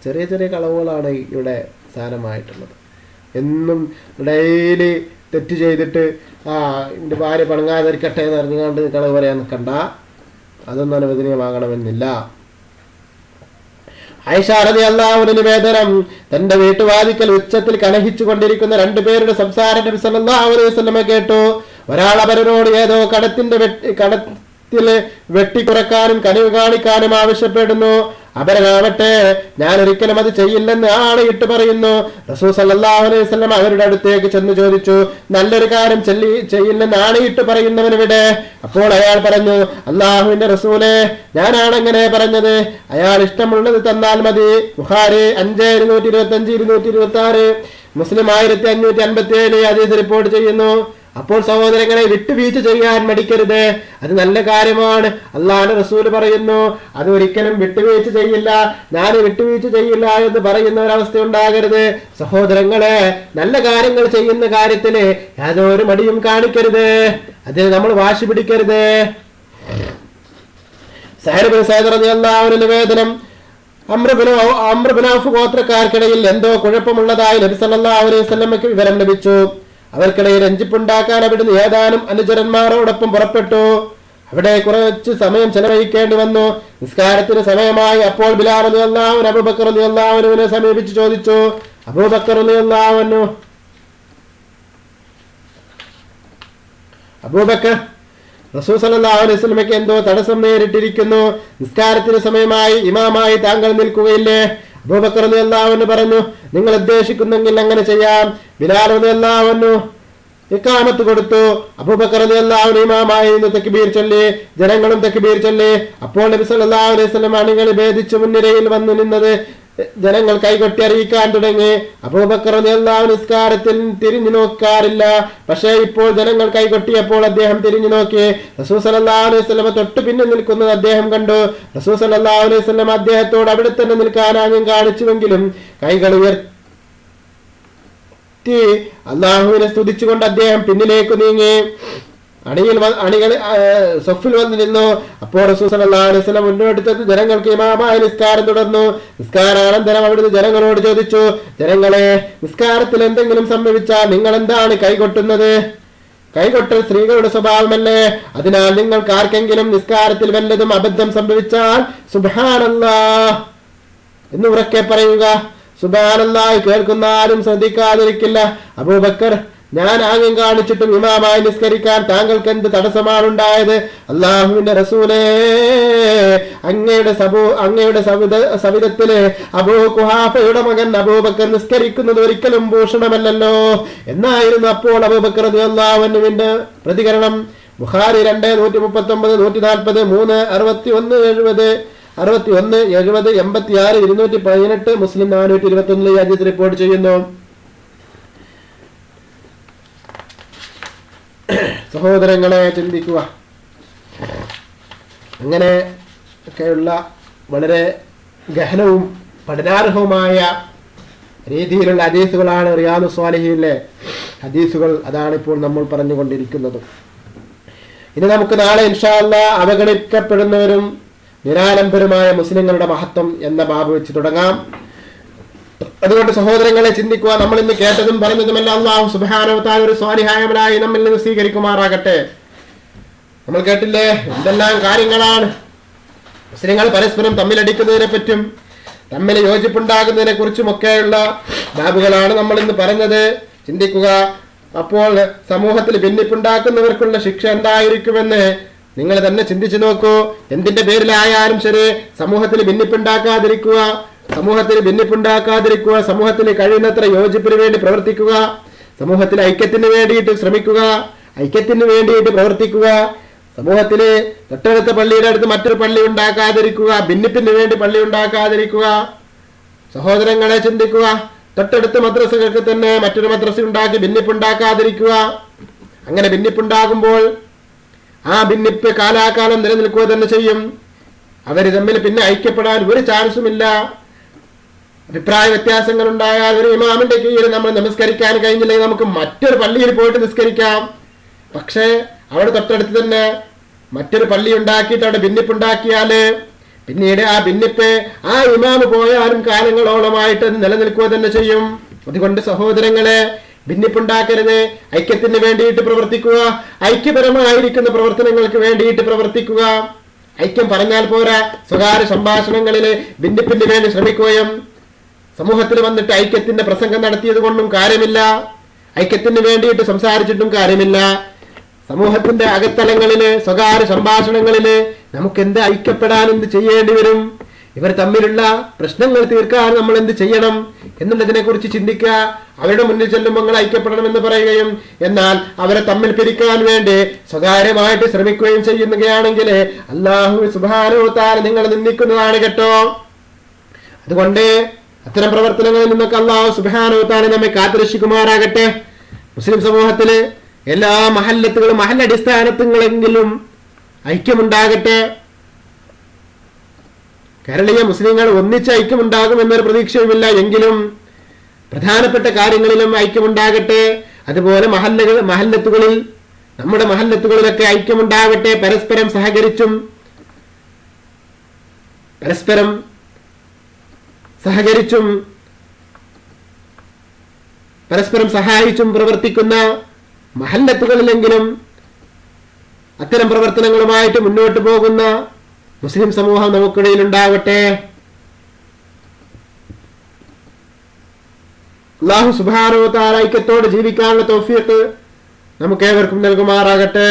A: ചെറിയ ചെറിയ കളവുകളാണ് ഇവിടെ സാരമായിട്ടുള്ളത്. എന്നും ഡെയിലി തെറ്റ് ചെയ്തിട്ട് എൻ്റെ ഭാര്യ പണങ്ങാതിരിക്കട്ടെ എന്ന് അറിഞ്ഞുകൊണ്ട് കളവ് പറയാൻ നിൽക്കണ്ട. അതൊന്നും അനുവദനീയമാകണമെന്നില്ല. ആയിഷ റളിയല്ലാഹു അൻഹ നിവേദനം, തന്റെ വീട്ടുവാതിക്കൽ ഉച്ചത്തിൽ കലഹിച്ചു കൊണ്ടിരിക്കുന്ന 2 പേരുടെ സംസാരം നബി സല്ലല്ലാഹു അലൈഹി വസല്ലം കേട്ടു. ഒരാൾ അവരോട് ഏതോ കടത്തിൽ വെട്ടിക്കുറക്കാനും കനിവ് കാണിക്കാനും ആവശ്യപ്പെടുന്നു. അവരാവട്ടെ ഞാൻ ഒരിക്കലും അത് ചെയ്യില്ലെന്ന് ആണയിട്ട് പറയുന്നു. റസൂൽ സല്ലല്ലാഹു അലൈഹി വസല്ലം അവരുടെ അടുത്തേക്ക് ചെന്ന് ചോദിച്ചു, നല്ലൊരു കാര്യം ചെയ്യില്ലെന്ന് ആണയിട്ട് പറയുന്നവനെവിടെ? അപ്പോൾ അയാൾ പറഞ്ഞു, അല്ലാഹുവിന്റെ റസൂലേ, ഞാനാണ് അങ്ങനെ പറഞ്ഞത്. അയാൾ ഇഷ്ടമുള്ളത് തന്നാൽ മതി. ബുഖാരി 5225, 226, മുസ്ലിം 1557 ഹദീസ് റിപ്പോർട്ട് ചെയ്യുന്നു. അപ്പോൾ സഹോദരങ്ങളെ, വിട്ടുവീഴ്ച ചെയ്യാൻ മടിക്കരുത്. അത് നല്ല കാര്യമാണ്. അല്ലാഹുവിന്റെ റസൂൽ പറയുന്നു, അത് ഒരിക്കലും വിട്ടുവീഴ്ച ചെയ്യില്ല, ഞാൻ വിട്ടുവീഴ്ച ചെയ്യില്ല എന്ന് പറയുന്ന ഒരവസ്ഥ ഉണ്ടാകരുത്. സഹോദരങ്ങളെ, നല്ല കാര്യങ്ങൾ ചെയ്യുന്ന കാര്യത്തില് യാതൊരു മടിയും കാണിക്കരുത്. അതിന് നമ്മൾ വാശി പിടിക്കരുത്. സഹർ ബിൻ സഅദ് റളിയല്ലാഹു അൻഹു നിവേദനം, അംർ ബിൻ ഔഫ് ഗോത്രക്കാർക്കിടയിൽ എന്തോ കുഴപ്പമുള്ളതായി നബി സല്ലല്ലാഹു അലൈഹി വസല്ലമയ്ക്ക് വിവരം ലഭിച്ചു. അവർക്കിടയിൽ രഞ്ജിപ്പുണ്ടാക്കാൻ അവിടുന്ന് ഏതാനും അനുചരന്മാരോടൊപ്പം പുറപ്പെട്ടു. അവിടെ കുറച്ച് സമയം ചെലവഴിക്കേണ്ടി വന്നു. നിസ്കാരത്തിന് സമയമായി. അപ്പോൾ ബിലാൽ റളിയല്ലാഹു അൻഹു അബൂബക്കർ റളിയല്ലാഹു അൻഹുവിനെ സമീപിച്ച് ചോദിച്ചു. അബൂബക്കർ റസൂൽ സല്ലല്ലാഹു അലൈഹി വസല്ലമയ്ക്ക് എന്തോ തടസ്സം നേരിട്ടിരിക്കുന്നു. നിസ്കാരത്തിന് സമയമായി, ഇമാമായി താങ്കൾ നിൽക്കുകയില്ലേ? അബൂബക്കർ റളിയല്ലാഹു അൻഹു പറഞ്ഞു, നിങ്ങൾ ഉദ്ദേശിക്കുന്നെങ്കിൽ അങ്ങനെ ചെയ്യാം. ബിലാൽ റളിയല്ലാഹു അൻഹു ഇഖാമത്ത് കൊടുത്തു. അബൂബക്കർ റളിയല്ലാഹു അൻഹു ഇമാമായി തക്ബീർ ചൊല്ലി, ജനങ്ങളും തക്ബീർ ചൊല്ലി. അപ്പോൾ നബി സല്ലല്ലാഹു അലൈഹി വസല്ലം അണികൾ ഭേദിച്ചു മുൻനിരയിൽ വന്നു നിന്നത് ജനങ്ങൾ കൈകൊട്ടി അറിയിക്കാൻ തുടങ്ങി. അബൂബക്കർ റളിയല്ലാഹു അൻഹു നിസ്കാരത്തിൽ തിരിഞ്ഞു നോക്കാറില്ല. പക്ഷേ ഇപ്പോൾ ജനങ്ങൾ കൈകൊട്ടിയപ്പോൾ അദ്ദേഹം തിരിഞ്ഞു നോക്കി. റസൂൽ സല്ലല്ലാഹു അലൈഹി വസല്ലം തൊട്ടു പിന്നിൽ നിൽക്കുന്നത് അദ്ദേഹം കണ്ടു. റസൂൽ സല്ലല്ലാഹു അലൈഹി വസല്ലം അദ്ദേഹത്തോട് അവിടെ തന്നെ നിൽക്കാൻ ആംഗ്യം കാണിച്ചുവെങ്കിലും കൈകൾ ഉയർത്തി അല്ലാഹുവിനെ സ്തുതിച്ചുകൊണ്ട് അദ്ദേഹം പിന്നിലേക്ക് നീങ്ങി. അണികൾ സഫിൽ വന്ന് നിന്നു. അപ്പോൾ റസൂൽ സല്ലല്ലാഹു അലൈഹി വസല്ലം മുന്നോട്ടെടുത്ത് ജനങ്ങൾക്ക് ഇമാമായി നിസ്കാരം തുടർന്നു. നിസ്കാരാനന്തരം അവിടുന്ന് ജനങ്ങളോട് ചോദിച്ചു, ജനങ്ങളെ, നിസ്കാരത്തിൽ എന്തെങ്കിലും സംഭവിച്ചാൽ നിങ്ങൾ എന്താണ് കൈകൊട്ടുന്നത്? കൈകൊട്ടൽ സ്ത്രീകളുടെ സ്വഭാവമല്ലേ? അതിനാൽ നിങ്ങൾക്ക് ആർക്കെങ്കിലും നിസ്കാരത്തിൽ വല്ലതും അബദ്ധം സംഭവിച്ചാൽ സുബ്ഹാനല്ലാഹ് എന്ന് ഉറക്കെ പറയുക. സുബ്ഹാനല്ലാഹ് കേൾക്കുന്ന ആരും ശ്രദ്ധിക്കാതിരിക്കില്ല. അബൂബക്കർ, ഞാൻ ആംഗ്യം കാണിച്ചിട്ടും ഇമാമായി നിസ്കരിക്കാൻ താങ്കൾക്ക് എന്ത് തടസ്സമാണുണ്ടായത്? അല്ലാഹുവിന്റെ റസൂലേ, അങ്ങയുടെ സവിധത്തില് അബൂ ഖുഹാഫയുടെ മകൻ അബൂബക്കർ നിസ്കരിക്കുന്നത് ഒരിക്കലും ഭൂഷണമല്ലല്ലോ എന്നായിരുന്നു അപ്പോൾ അബൂബക്കർ റളിയല്ലാഹു അൻഹുവിന്റെ പ്രതികരണം. ബുഖാരി 2:139, 140, 3, 61, 70, 61, 70, 86, 218, മുസ്ലിം 421 ഈ ഹദീസ് റിപ്പോർട്ട് ചെയ്യുന്നു. സഹോദരങ്ങളെ, ചിന്തിക്കുക. അങ്ങനെ ഒക്കെയുള്ള വളരെ ഗഹനവും പഠനാർഹവുമായ രീതിയിലുള്ള ഹദീസുകളാണ് റിയാദുസ് സ്വാലിഹീനിലെ ഹദീസുകൾ. അതാണ് ഇപ്പോൾ നമ്മൾ പറഞ്ഞുകൊണ്ടിരിക്കുന്നത്. ഇനി നമുക്ക് നാളെ ഇൻഷാ അല്ലാഹ് അവഗണിക്കപ്പെടുന്നവരും നിരാലംബരുമായ മുസ്ലിങ്ങളുടെ മഹത്വം എന്ന ബാബ് വെച്ച് തുടങ്ങാം. അതുകൊണ്ട് സഹോദരങ്ങളെ, ചിന്തിക്കുക. നമ്മൾ ഇന്ന് കേട്ടതും പറഞ്ഞതുമെല്ലാം അല്ലാഹു സുബ്ഹാനഹു വ തആല ഒരു സ്വാലിഹായവനായി നമ്മിൽ നിന്ന് സ്വീകരിക്കുമാറാകട്ടെ. നമ്മൾ കേട്ടില്ലേ എന്തെല്ലാം കാര്യങ്ങളാണ്. മുസ്ലിങ്ങൾ പരസ്പരം തമ്മിലടിക്കുന്നതിനെ പറ്റും തമ്മിൽ യോജിപ്പുണ്ടാകുന്നതിനെ കുറിച്ചുമൊക്കെയുള്ള ബാബുകളാണ് നമ്മൾ ഇന്ന് പറഞ്ഞത്. ചിന്തിക്കുക. അപ്പോൾ സമൂഹത്തിൽ ഭിന്നിപ്പുണ്ടാക്കുന്നവർക്കുള്ള ശിക്ഷ എന്തായിരിക്കുമെന്ന് നിങ്ങൾ തന്നെ ചിന്തിച്ചു നോക്കൂ. എന്തിന്റെ പേരിലായാലും ശരി, സമൂഹത്തിൽ ഭിന്നിപ്പുണ്ടാക്കാതിരിക്കുക, സമൂഹത്തിൽ കഴിയുന്നത്ര യോജിപ്പിന് വേണ്ടി പ്രവർത്തിക്കുക, സമൂഹത്തിൽ ഐക്യത്തിന് വേണ്ടിയിട്ട് ശ്രമിക്കുക, ഐക്യത്തിന് വേണ്ടിയിട്ട് പ്രവർത്തിക്കുക. സമൂഹത്തില് തൊട്ടടുത്ത പള്ളിയുടെ അടുത്ത് മറ്റൊരു പള്ളി ഉണ്ടാക്കാതിരിക്കുക, ഭിന്നിപ്പിന് വേണ്ടി പള്ളി ഉണ്ടാക്കാതിരിക്കുക. സഹോദരങ്ങളെ, ചിന്തിക്കുക. തൊട്ടടുത്ത മദ്രസകൾക്ക് തന്നെ മറ്റൊരു മദ്രസ ഉണ്ടാക്കി ഭിന്നിപ്പുണ്ടാക്കാതിരിക്കുക. അങ്ങനെ ഭിന്നിപ്പുണ്ടാകുമ്പോൾ ആ ഭിന്നിപ്പ് കാലാകാലം നിലനിൽക്കുക തന്നെ ചെയ്യും. അവര് തമ്മിൽ പിന്നെ ഐക്യപ്പെടാൻ ഒരു ചാൻസുമില്ല. അഭിപ്രായ വ്യത്യാസങ്ങൾ ഉണ്ടായാൽ ഒരു ഇമാമിന്റെ കീഴിൽ നമ്മൾ നമസ്കരിക്കാൻ കഴിഞ്ഞില്ലെങ്കിൽ നമുക്ക് മറ്റൊരു പള്ളിയിൽ പോയിട്ട് നിസ്കരിക്കാം. പക്ഷേ അവിടെ തൊട്ടടുത്ത് തന്നെ മറ്റൊരു പള്ളി ഉണ്ടാക്കിയിട്ട് അവിടെ ഭിന്നിപ്പുണ്ടാക്കിയാല് പിന്നീട് ആ ഭിന്നിപ്പ് ആ ഇമാമ് പോയാലും കാലങ്ങളോളമായിട്ട് നിലനിൽക്കുക തന്നെ ചെയ്യും. അതുകൊണ്ട് സഹോദരങ്ങളെ, ഭിന്നിപ്പുണ്ടാക്കരുത്. ഐക്യത്തിന് വേണ്ടിയിട്ട് പ്രവർത്തിക്കുക. ഐക്യപരമായിരിക്കുന്ന പ്രവർത്തനങ്ങൾക്ക് വേണ്ടിയിട്ട് പ്രവർത്തിക്കുക. ഐക്യം പറഞ്ഞാൽ പോരാ. സ്വകാര്യ സംഭാഷണങ്ങളില് ഭിന്നിപ്പിന് വേണ്ടി ശ്രമിക്കുകയും സമൂഹത്തിൽ വന്നിട്ട് ഐക്യത്തിന്റെ പ്രസംഗം നടത്തിയത് കൊണ്ടും കാര്യമില്ല, ഐക്യത്തിന് വേണ്ടിയിട്ട് സംസാരിച്ചിട്ടും കാര്യമില്ല. സമൂഹത്തിന്റെ അകത്തലങ്ങളില് സ്വകാര്യ സംഭാഷണങ്ങളില് നമുക്ക് എന്ത് ഐക്യപ്പെടാൻ എന്ത് ചെയ്യേണ്ടി വരും, ഇവർ തമ്മിലുള്ള പ്രശ്നങ്ങൾ തീർക്കാൻ നമ്മൾ എന്ത് ചെയ്യണം എന്നുള്ളതിനെ കുറിച്ച് ചിന്തിക്കുക. അവരുടെ മുന്നിൽ ചെല്ലുമ്പോൾ നിങ്ങൾ ഐക്യപ്പെടണമെന്ന് പറയുകയും എന്നാൽ അവരെ തമ്മിൽ പിരിക്കാൻ വേണ്ടി സ്വകാര്യമായിട്ട് ശ്രമിക്കുകയും ചെയ്യുകയാണെങ്കിൽ അല്ലാഹു സുബ്ഹാനഹു വ തആല നിങ്ങൾ നിന്ദിക്കുന്നതാണ് കേട്ടോ. അതുകൊണ്ട് അത്തരം പ്രവർത്തനങ്ങളിൽ നിന്നൊക്കെ അല്ലാഹു സുബ്ഹാനഹു വ തആല നമ്മെ കാത്തുരക്ഷിക്കുമാറാകട്ടെ. മുസ്ലിം സമൂഹത്തില് എല്ലാ മഹല്ലത്തുകളും മഹല്ലടിസ്ഥാനത്തിലെങ്കിലും ഐക്യമുണ്ടാകട്ടെ. കേരളീയ മുസ്ലിങ്ങൾ ഒന്നിച്ച് ഐക്യമുണ്ടാകും എന്നൊരു പ്രതീക്ഷയുമില്ല. എങ്കിലും പ്രധാനപ്പെട്ട കാര്യങ്ങളിലും ഐക്യമുണ്ടാകട്ടെ. അതുപോലെ മഹല്ലത്തുകളിൽ നമ്മുടെ മഹല്ലത്തുകളിലൊക്കെ ഐക്യമുണ്ടാകട്ടെ. പരസ്പരം സഹകരിച്ചും പരസ്പരം സഹായിച്ചും പ്രവർത്തിക്കുന്ന മഹല്ലത്തുകളിലെങ്കിലും അത്തരം പ്രവർത്തനങ്ങളുമായിട്ട് മുന്നോട്ട് പോകുന്ന മുസ്ലിം സമൂഹം നമുക്കിടയിൽ ഉണ്ടാവട്ടെ. അല്ലാഹു സുബ്ഹാനഹു വ തആല ഐക്യത്തോടെ ജീവിക്കാനുള്ള തൗഫീഖ് നമുക്കേവർക്കും നൽകുമാറാകട്ടെ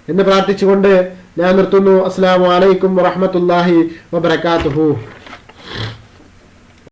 A: എന്ന് പ്രാർത്ഥിച്ചുകൊണ്ട് ഞാൻ നിർത്തുന്നു. അസ്സലാമു അലൈക്കും വറഹ്മത്തുള്ളാഹി വബറകാതുഹു.